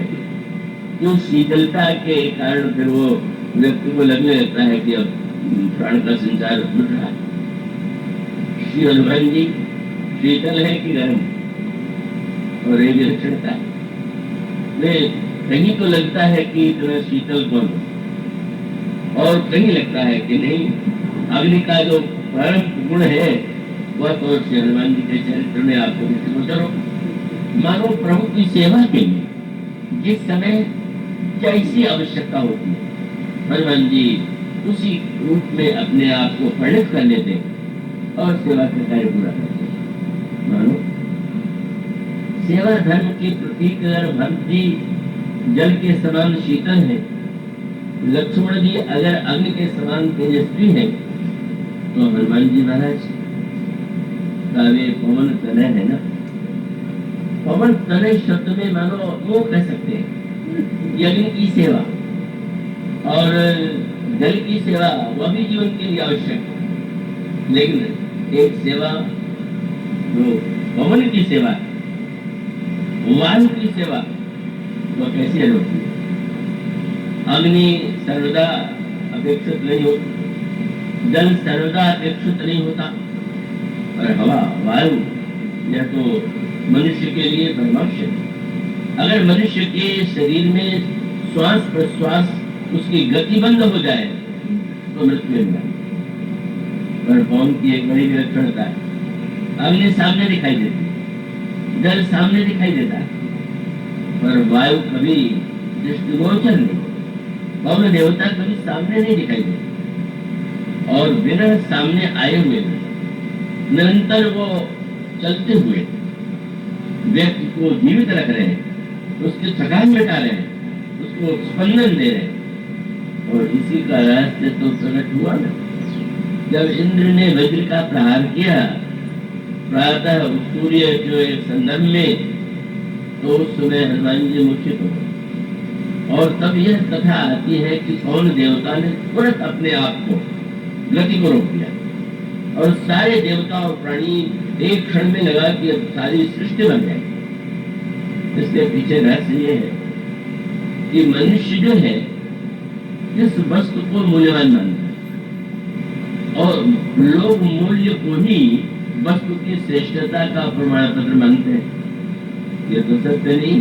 Speaker 1: तो शीतलता के कारण फिर वो व्यक्ति को लगने लगता है कि अब प्राण का संचार घट रहा है। श्री हनुमान जी शीतल है कि गर्म, और ये भी लक्षणता है। वे कहीं तो लगता है कि इतना शीतल कौन, और कहीं लगता है कि नहीं, अग्नि का जो परम गुण है वह तो श्री हनुमान जी के चरित्र में आपको दृष्टिगोचर हो। मानो प्रभु की सेवा के लिए जिस समय जैसी आवश्यकता होती है, हनुमान जी उसी रूप में अपने आप को परिणत कर लेते और सेवा का कार्य पूरा करते। मानो सेवा धर्म की प्रतीक अगर भक्ति जल के समान शीतल है, लक्ष्मण जी अगर अग्नि के समान तेजस्वी है, तो हनुमान जी महाराज का वे पवन तनय है ना। पवन तनय शब्द में मानो वो कह सकते हैं यज्ञ की सेवा और जल की सेवा, वह भी जीवन के लिए आवश्यक है। लेकिन एक सेवा जो पवन की सेवा, वायु की सेवा, वह कैसी अनोखी है। अग्नि सर्वदा अपेक्षित नहीं होती, जल सर्वदा अपेक्षित नहीं होता, और हवा वायु यह तो मनुष्य के लिए परमावश्यक है। अगर मनुष्य के शरीर में श्वास प्रश्वास उसकी गति बंद हो जाए तो मृत्यु हो जाए। पर पवन की एक बड़ी विलक्षणता है, अग्नि सामने दिखाई देती, जल सामने दिखाई देता है, पर वायु कभी दृष्टिगोचर नहीं, पवन देवता कभी सामने नहीं दिखाई देते। और बिना सामने आए हुए निरंतर वो चलते हुए व्यक्ति को जीवित रख रहे हैं, उसकी थकान मिटा रहे हैं, उसको स्पंदन दे रहे हैं। और इसी का रहस्य तो प्रकट हुआ ना जब इंद्र ने वज्र का प्रहार किया प्रातः सूर्य के संदर्भ में, तो उस समय हनुमान जी मूर्छित हो गए। और तब यह कथा आती है कि कौन देवता ने तुरंत अपने आप को गति को रोक दिया और सारे देवता और प्राणी एक क्षण में लगा कि अब सारी सृष्टि बन जाएगी। इसके पीछे रहस्य ये है कि मनुष्य जो है इस वस्तु को मूल्यवान मानता है और लोग मूल्य को ही वस्तु की श्रेष्ठता का प्रमाण पत्र मानते हैं। ये तो सत्य नहीं।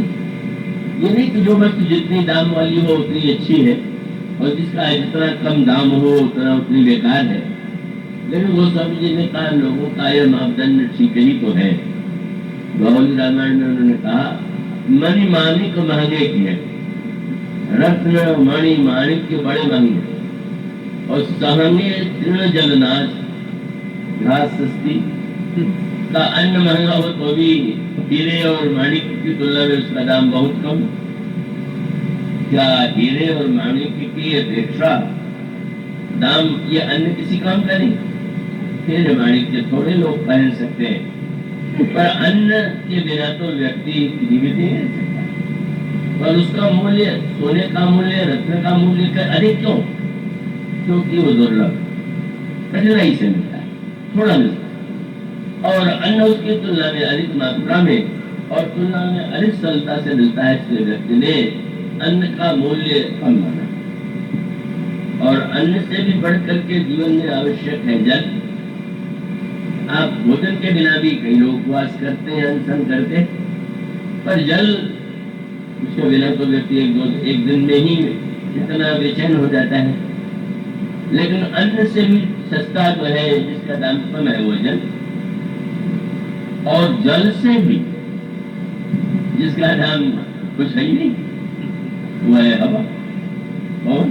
Speaker 1: ये नहीं कि जो वस्तु जितनी दाम वाली हो उतनी अच्छी है और जिसका जितना कम दाम हो उतना उतनी बेकार है। लेकिन वो स्वामी जी ने कहा लोगों का यह मापदंड ठीक ही तो है। गौरी रामायण में उन्होंने कहा मणि माणिक महंगे किए, रत्न मणि माणिक के बड़े महंगे और सहंगे तृण जलनाश, घास सस्ती का अन्न महंगा हो तो भी हीरे और माणिक की तुलना में उसका दाम बहुत कम। क्या हीरे और माणिक की अपेक्षा दाम ये अन्न किसी काम का नहीं? हीरे माणिक के थोड़े लोग पहन सकते हैं, पर अन्न के बिना तो व्यक्ति जीवित नहीं रह सकता। और उसका मूल्य सोने का मूल्य, रत्न का मूल्य अधिक क्यों? क्योंकि वो दुर्लभ, कठिनाई से मिलता है, थोड़ा मिलता है। और अन्न उसकी तुलना में अधिक मात्रा में और तुलना में अधिक सरलता से मिलता है, इसलिए व्यक्ति ने अन्न का मूल्य कम माना। और अन्न से भी बढ़ करके जीवन में आवश्यक है जल। आप भोजन के बिना भी कई लोग उपवास करते हैं, अनशन करते हैं, पर जल उसके बिना तो व्यक्ति एक दिन में ही इतना बेचैन हो जाता है। लेकिन अन्न से भी सस्ता जो है, जिसका दाम कम है, वो जल। और जल से भी जिसका दाम कुछ है ही नहीं, वो है हवा। और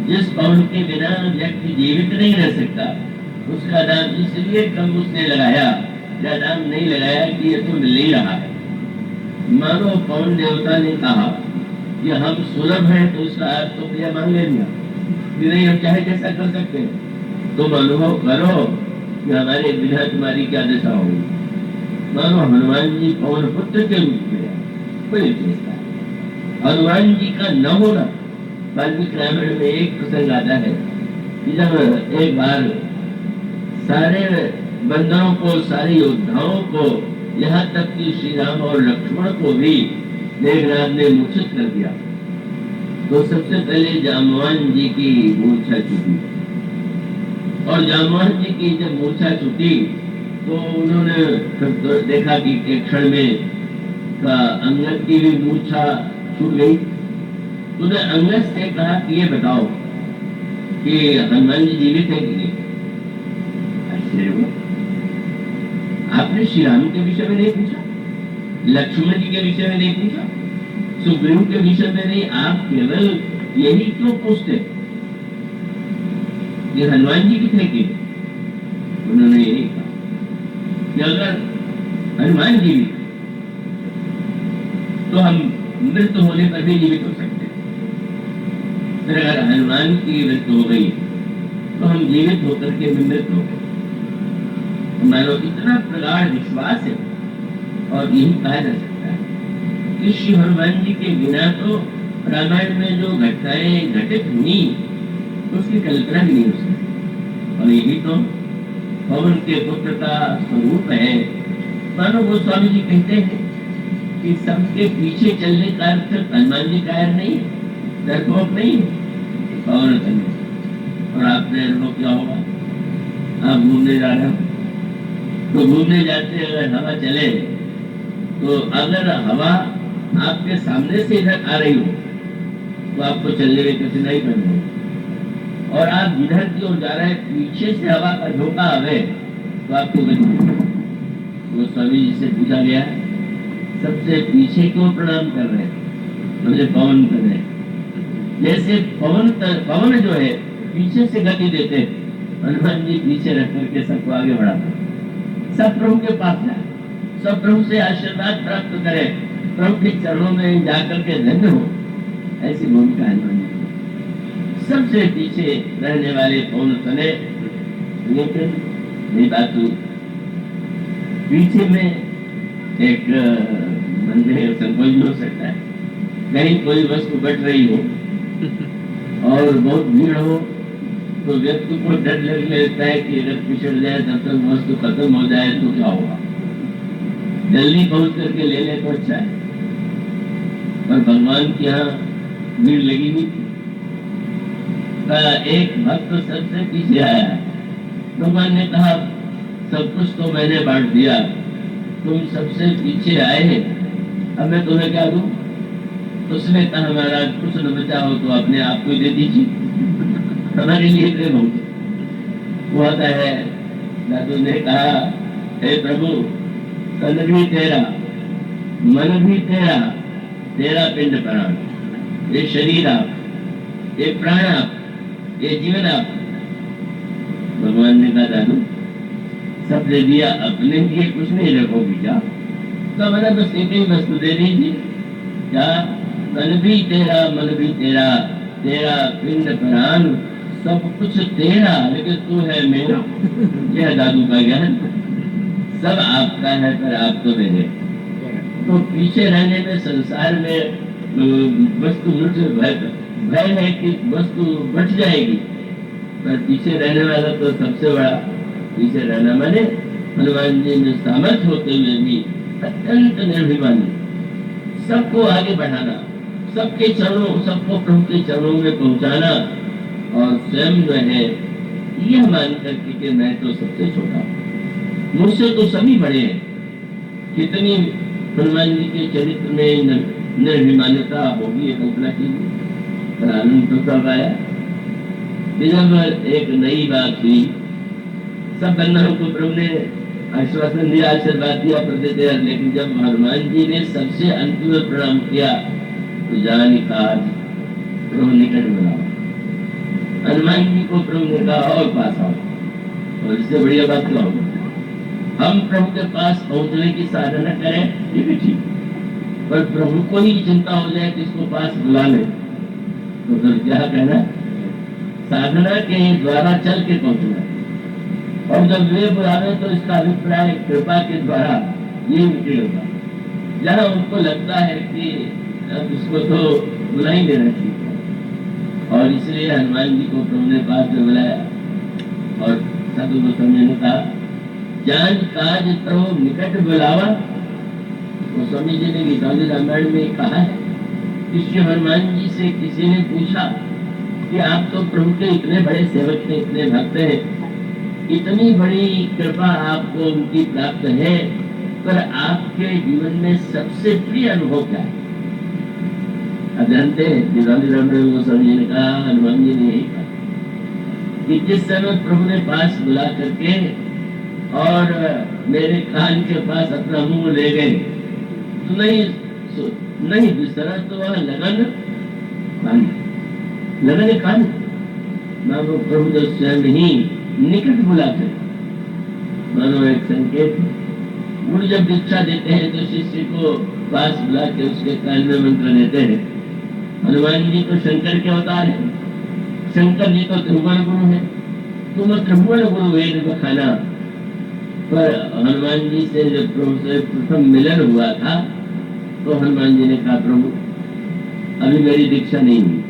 Speaker 1: जिस पवन के बिना व्यक्ति जीवित नहीं रह सकता, उसका दाम इसलिए कम उसने लगाया या दाम नहीं लगाया कि ये तो मिल ही रहा है। मानो पवन देवता ने कहा कि हम सुलभ हैं, तो उसका अर्थ तो भैया मान लेना कि नहीं, हम चाहे कैसा कर सकते हैं। तुम अनुभव करो कि हमारे बिना तुम्हारी क्या दशा होगी। मानो हनुमान जी पवन पुत्र के रूप में कोई विशेषता है। हनुमान जी का न होना, वाल्मीकि रामायण में एक प्रसंग आता है कि जब एक बार सारे बंदरों को, सारे योद्धाओं को, यहाँ तक कि श्री राम और लक्ष्मण को भी मेघनाद ने मूर्छित कर दिया, तो सबसे पहले जामवान जी की मूर्छा छूटी। और जामवान जी की जब मूर्छा छूटी तो उन्होंने देखा कि एक क्षण में अंगद की भी मूर्छा छूट गई। उन्होंने अंगद से कहा कि ये बताओ कि हनुमान जी जीवित है कि नहीं? आपने श्री राम के विषय में नहीं पूछा, लक्ष्मण जी के विषय में नहीं पूछा, सुग्रीव के विषय में नहीं, आप केवल यही क्यों पूछते ये हनुमान जी कितने की? उन्होंने यही कहा कि अगर हनुमान जी भी तो हम मृत्यु होने पर भी जीवित हो सकते हैं। फिर अगर हनुमान की मृत्यु हो गई तो हम जीवित होकर के मृत हो गए। मानो इतना प्रगाढ़ विश्वास है। और यही कहा जा सकता है कि श्री हनुमान जी के बिना तो रामायण में जो घटनाएं घटित हुई उसकी कल्पना भी नहीं हो सकती। और यही तो पवन के पुत्र का स्वरूप है। मानो वो स्वामी जी कहते हैं कि सबके पीछे चलने का अर्थ हनुमान जी का नहीं है, डरपोक नहीं है, पवन चलने। और आपने अनुभव क्या होगा, आप घूमने जा रहे हो तो घूमने जाते अगर हवा चले तो अगर हवा आपके सामने से इधर आ रही हो तो आपको चलने में कठिनाई पैदा हो। और आप जिधर की ओर जा रहे हैं पीछे से हवा का झोंका आवे तो आपको वो स्वामी जी से पूछा गया सबसे पीछे क्यों प्रणाम कर रहे हैं? मुझे पवन कर रहे हैं। जैसे पवन जो है पीछे से गति देते, हनुमान जी पीछे रख करके सबको आगे बढ़ाते, सब प्रभु के पास जाए, सब प्रभु से आशीर्वाद प्राप्त करे, प्रभु के चरणों में जाकर के धन्य हो। ऐसी भूमिका हनुमान जी सबसे पीछे रहने वाले पवन तने। लेकिन ये बात पीछे में एक मंदिर संकोच भी हो सकता है, कहीं कोई वस्तु बट रही हो और बहुत भीड़ हो तो व्यक्ति को डर लगने लगता है कि अगर पिछड़ जाए तब तक वस्तु खत्म हो जाए तो क्या होगा, जल्दी पहुंच करके ले ले तो अच्छा है। पर भगवान के यहाँ भीड़ लगी हुई थी। एक भक्त सबसे पीछे आया, भगवान ने कहा सब कुछ तो मैंने बांट दिया, तुम सबसे पीछे आए हैं, अब मैं तुम्हें क्या दूं? उसने कहा महाराज कुछ न बचा हो तो अपने आप को दे दीजिए, हमारे लिए प्रेम हो। वो आता है, दादू ने कहा, हे प्रभु, तन भी तेरा, मन भी तेरा, तेरा पिंड प्राण, ये शरीर आप, ये प्राण आप, ये जीवन आप। भगवान ने कहा दादू सब दे दिया, अपने लिए कुछ नहीं रखोगी क्या? तो मैंने बस एक ही वस्तु दे दीजिए। क्या? तन भी तेरा, मन भी तेरा, तेरा पिंड प्राण, सब कुछ तेरा, लेकिन तू है मेरा। यह दादू का ज्ञान, सब आपका है पर आप तो मेरे। तो पीछे रहने में, संसार में वस्तु भय है कि वस्तु बच जाएगी, पर पीछे रहने वाला तो सबसे बड़ा। पीछे रहना माने हनुमान जी में सामर्थ्य होते हुए भी अत्यंत निर्भिमानी, सबको आगे बढ़ाना, सबके चरणों, सबको प्रभु के चरणों में पहुंचाना, और स्वयं जो है यह मान करके कि मैं तो सबसे छोटा हूं, मुझसे तो सभी बड़े हैं। कितनी हनुमान जी के चरित्र में निर्भिमानता होगी, कल्पना कीजिए। पर आनंद तो तब आया कि जब एक नई बात हुई, सब बंधनों को प्रभु ने आश्वासन दिया, आशीर्वाद दिया प्रदेते, लेकिन जब हनुमान जी ने सबसे अंतिम प्रणाम किया तो जान काज प्रभु निकट बुलाओ। हनुमान जी को प्रभु ने कहा और पास आओ, और इससे बढ़िया बात क्या होगी? हम प्रभु के पास पहुंचने की साधना करें, ये भी ठीक, पर प्रभु को ही चिंता हो जाए कि इसको पास बुला ले, तो फिर क्या कहना? साधना के द्वारा चल के पहुंचना, और जब वे बुलावे तो इसका अभिप्राय कृपा के द्वारा ये निकलेगा। जहाँ उनको लगता है कि अब इसको तो बुला ही देना चाहिए, और इसलिए हनुमान जी को प्रभु ने पास में बुलाया, और साधु गोस्वामी ने कहा, जान काज प्रभु निकट बुलावा। गोस्वामी जी ने गीतांजलि रामायण में कहा है कि श्री हनुमान जी से किसी ने पूछा कि आप तो प्रभु के इतने बड़े सेवक थे, इतने भक्त हैं, इतनी बड़ी कृपा आपको उनकी प्राप्त है, पर आपके जीवन में सबसे प्रिय अनुभव क्या है? अब जानते हैं, गोस्वामी जी ने कहा, हनुमान जी ने यही कहा कि जिस समय प्रभु ने पास बुला करके और मेरे कान के पास अपना मुंह ले गए, तो नहीं बिसरा तो वह लगन कान, मानो प्रभु जो स्वयं ही निकट बुलाते, मानो एक संकेत। गुरु जब दीक्षा देते हैं तो शिष्य को पास बुला के उसके कान में मंत्र देते हैं। हनुमान जी तो शंकर के अवतार है, शंकर जी तो त्रिभुवन गुरु है, तुम त्रिभुवन गुरु वेद बखाना। पर हनुमान जी से जब प्रभु से प्रथम मिलन हुआ था तो हनुमान जी ने कहा, प्रभु अभी मेरी दीक्षा नहीं हुई,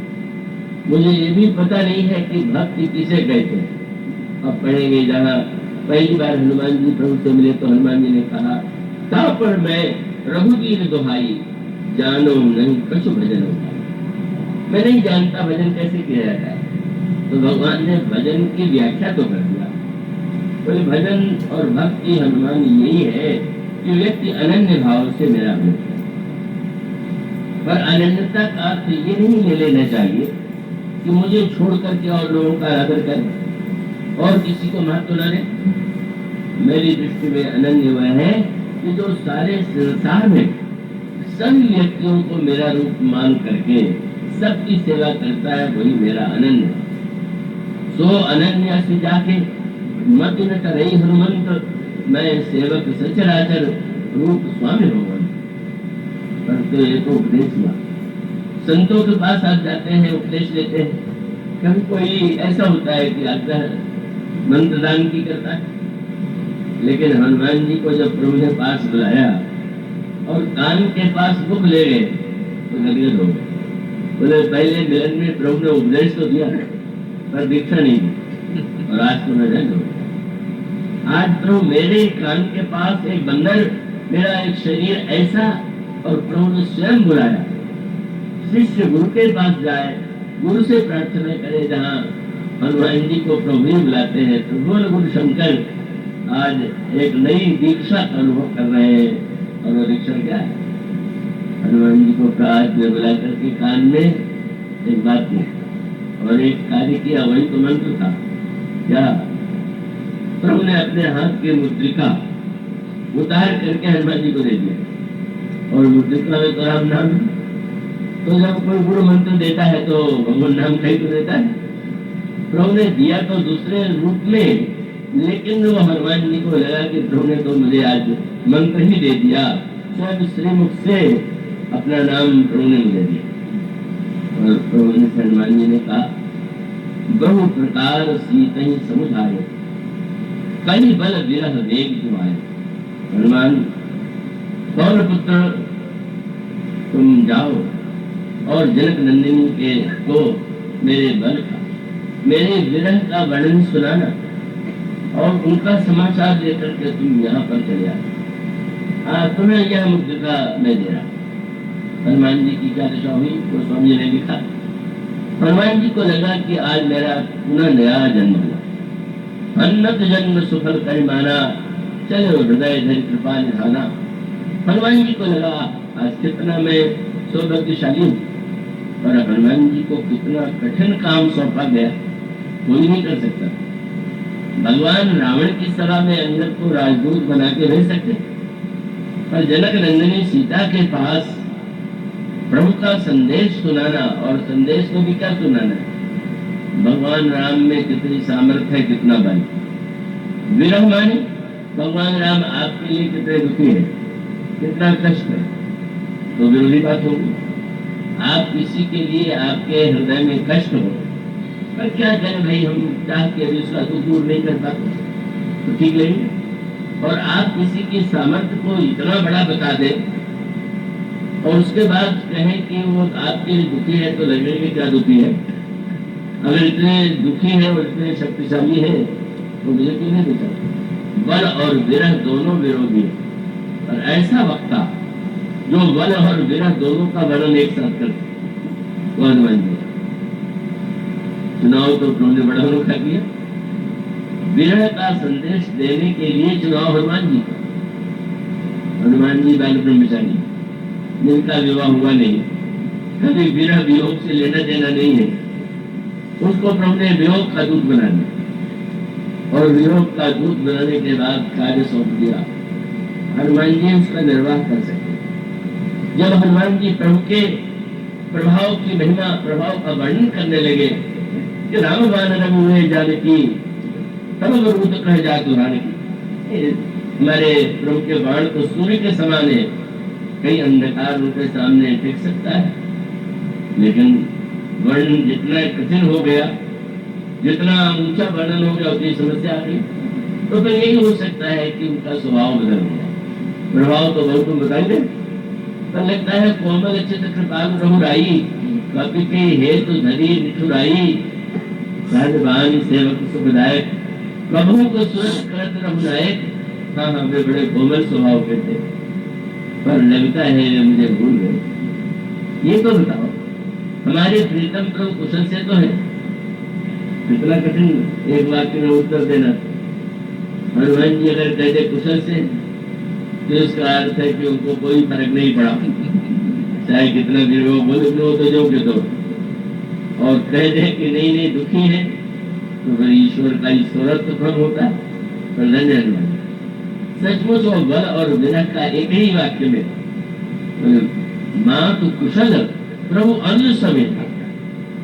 Speaker 1: मुझे ये भी पता नहीं है कि भक्ति किसे कहते हैं। अब पढ़ेंगे, जहाँ पहली बार हनुमान जी प्रभु से मिले तो हनुमान जी ने कहा, ता पर मैं रघुवीर दुहाई, जानो नहीं कछु भजन होता, मैं नहीं जानता भजन कैसे किया जाता है। तो भगवान ने भजन की व्याख्या तो कर दिया, बोले भजन और भक्ति हनुमान यही है कि व्यक्ति अनन्य भाव से मेरा भक्त है। पर अनन्यता का अर्थ ये नहीं ले लेना चाहिए कि मुझे छोड़ करके और लोगों का आदर करें और किसी को महत्व न दें। मेरी दृष्टि में अनन्य वह है कि जो सारे संसार में सभी व्यक्तियों को मेरा रूप मान करके सबकी सेवा करता है, वही मेरा अनन्य। सो अनन्य से जाके मत न करई हनुमंत, मैं सेवक सचराचर रूप स्वामी होगा। पर तो ये तो उपदेश हुआ, संतों के पास आप जाते हैं, उपदेश लेते हैं, कभी कोई ऐसा होता है कि आग्रह मंत्र दान की करता है, लेकिन हनुमान जी को जब प्रभु ने पास बुलाया और कान के पास बुक ले गए तो गदगद हो गए। बोले पहले मिलन में प्रभु ने उपदेश तो दिया पर दीक्षा नहीं दी, और आज तो मैं हो। आज प्रभु मेरे कान के पास एक बंदर, मेरा एक शरीर ऐसा, और प्रभु ने स्वयं बुलाया। शिष्य गुरु के पास जाए, गुरु से प्रार्थना करे, जहाँ हनुमान जी को प्रभु ही बुलाते हैं, तो बोल गुरु शंकर आज एक नई दीक्षा का अनुभव कर रहे हैं। और वो दीक्षा क्या है? हनुमान जी को काज में बुला करके कान में एक बात की और एक कार्य किया, वही तो मंत्र था। क्या? प्रभु ने अपने हाथ की मुद्रिका उतार करके हनुमान जी को दे दिया और मुद्रिका में तो राम नाम। तो जब कोई गुरु मंत्र देता है तो भगवान नाम कहीं तो देता है। प्रभु ने दिया तो दूसरे रूप में, लेकिन वो हनुमान जी को लगा कि प्रभु ने तो मुझे आज मंत्र ही दे दिया। स्वयं श्रीमुख से अपना नाम प्रभु ने मुझे दिया। और प्रभु ने हनुमान जी ने कहा, बहु प्रकार सीत ही समुझाए, कई बल विरह वेग तुम्हारे। हनुमान, पवन पुत्र तुम जाओ और जनक नंदिनी के को मेरे बल का, मेरे विरह का वर्णन सुनाना और उनका समाचार लेकर के तुम यहाँ पर चले आओ। तुम्हें यह मुद्रिका मैं दे रहा। हनुमान जी की क्या दशा हुई? गोस्वामी जी ने लिखा, हनुमान जी को लगा कि आज मेरा पुनः नया जन्म हुआ, अन्नत जन्म सुफल कर माना, चलो हृदय धर कृपा निधाना। हनुमान जी को लगा आज कितना मैं सौभाग्यशाली हूँ। और हनुमान जी को कितना कठिन काम सौंपा गया, कोई नहीं कर सकता। भगवान रावण की सभा में अंगद को राजदूत बना के भेज सकते, पर जनक नंदिनी सीता के पास प्रभु का संदेश सुनाना, और संदेश को भी क्या सुनाना है? भगवान राम में कितनी सामर्थ्य है, कितना बल। विरह माने भगवान राम आपके लिए कितने दुखी है, कितना कष्ट है, तो विरोधी बात होगी। आप किसी के लिए आपके हृदय में कष्ट हो, पर क्या करें भाई, हम चाह के भी उसका दुख दूर नहीं कर पाते, तो ठीक नहीं। और आप किसी की सामर्थ्य को इतना बड़ा बता दें और उसके बाद कहें कि वो आपके लिए दुखी है, तो लगेगा क्या दुखी है। अगर इतने दुखी है और इतने शक्तिशाली है तो मुझे क्यों नहीं दिखा? बल और विरह दोनों विरोधी है। और ऐसा वक्ता जो बल और विरह दोनों का वर्णन एक साथ करते, वो हनुमान जी। चुनाव तो प्रभु ने बड़ा अनोखा किया। विरह का संदेश देने के लिए चुनाव हनुमान जी का। हनुमान जी बाल ब्रह्मचारी, जिनका विवाह हुआ नहीं, कभी विरह वियोग से लेना देना नहीं है, उसको प्रभु ने वियोग का दूत बना दिया। और वियोग का दूत बनाने के बाद कार्य सौंप दिया। हनुमान जी उसका निर्वाह कर सके। जब हनुमान जी प्रभु के प्रभाव की महिमा, प्रभाव का वर्णन करने लगे कि राम बाण रंग हुए जानकी, तब रूप कह जा तुराने की। हमारे प्रभु के बाण तो सूर्य के समान है, कई अंधकार उनके सामने टिक सकता है, लेकिन वर्णन जितना कठिन हो गया, जितना ऊंचा वर्णन हो गया, उतनी समस्या आ गई। तो फिर यही हो सकता है कि उनका स्वभाव बदल गया। प्रभाव तो बहुत तुम बताएंगे, पर लगता है कोमल चित कृपाल रघुराई, कपि के हेतु धरी निठुराई, सहजवान सेवक सुखदायक, प्रभु को सुरत करत रघुनायक। हाँ हाँ, वे बड़े कोमल स्वभाव के थे, पर लगता है वे मुझे भूल गए। ये तो बताओ, हमारे प्रीतम प्रभु कुशल से तो है। कितना कठिन एक वाक्य में उत्तर देना। हनुमान जी अगर कह दे कुशल से, तो इसका अर्थ है कि उनको कोई फर्क नहीं पड़ा, चाहे कितना भी वो बोले तो जो के तो। और कह दे कि नहीं नहीं दुखी है, तो फिर ईश्वर का ईश्वरत्व कम होता है। तो हनुमान सचमुच वो बल और विरह का एक ही वाक्य में, माँ तो कुशल प्रभु अन्य समय था।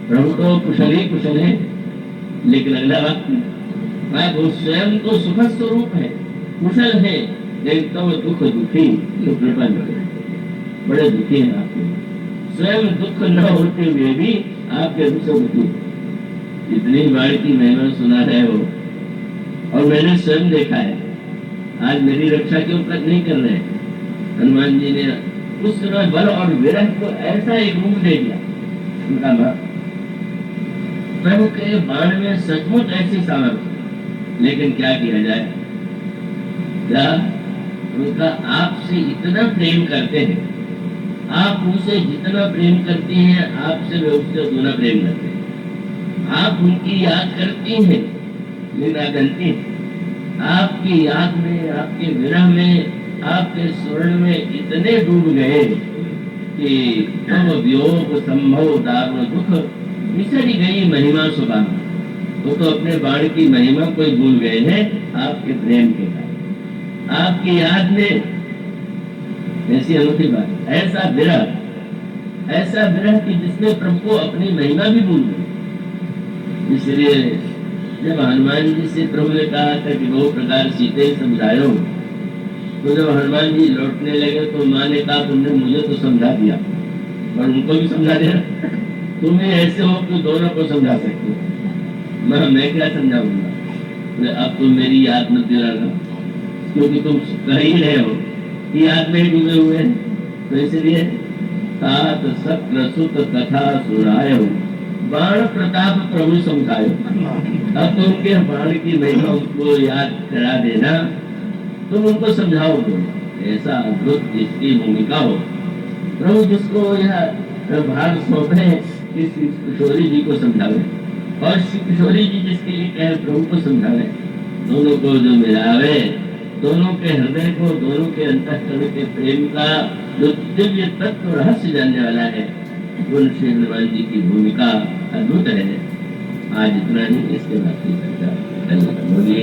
Speaker 1: प्रभु तो कुशल ही कुशल है, लेकिन अगला वाक्य वो स्वयं तो सुख स्वरूप है, कुशल है, लेकिन तो दुख दुखी, तो कृपा बड़े दुखी है आपके। स्वयं दुख न होते हुए भी आपके दुख से दुखी। इतनी बार की महिमा सुना रहे हो, और मैंने स्वयं देखा है। आज मेरी रक्षा क्यों तक नहीं कर रहे? हनुमान जी ने उस समय बल और विरह को ऐसा एक रूप दे दिया। उनका प्रभु के बाण में सचमुच ऐसी सामर्थ्य, लेकिन क्या किया जाए? क्या उनका आपसे इतना प्रेम करते हैं, आप उनसे जितना प्रेम करती हैं, आपसे वे उससे दुना प्रेम करते हैं। आप उनकी याद करती हैं, लेकिन गलती आपकी याद में, आपके विरह में, आपके स्वर्ण में इतने डूब गए कि तब वियोग संभव दारुण दुख बिसरी गई महिमा सुबह। वो तो अपने बाण की महिमा कोई भूल गए हैं आपके प्रेम के कारण, आपकी याद में। ऐसी अनोखी बात, ऐसा विरह कि जिसमें प्रभु को अपनी महिमा भी भूल गई। इसलिए जब हनुमान जी से प्रभु ने कहा था कि बहु प्रकार सीते समझायो, तो जब हनुमान जी लौटने लगे तो माँ ने कहा तुमने मुझे तो समझा दिया और उनको भी समझा दिया, तुम्हें ऐसे हो कि दोनों को समझा सकते हो, मैं क्या समझाऊंगा। अब तुम मेरी याद मत दिलाना, क्योंकि तुम कह ही रहे हो कि याद में ही डूबे हुए हैं। तो इसलिए तात सत्र सुत कथा सुनायो, बाण प्रताप प्रभु समझायो। अब तुम उनके बाण की महिमा उनको याद करा देना, तुम उनको समझाओगे। ऐसा अद्भुत जिसकी भूमिका हो, प्रभु जिसको यह भाग सौंपे कि श्री किशोरी जी को समझावे, और श्री किशोरी जी जिसके लिए कहे प्रभु को समझावे। दोनों को जो मिलावे, दोनों के हृदय को, दोनों के अंतःकरण के प्रेम का जो दिव्य तत्व रहस्य जानने वाला है, वो श्री हनुमान जी की भूमिका अद्भुत है। आज इतना ही, इसके बाद की चर्चा कल होगी।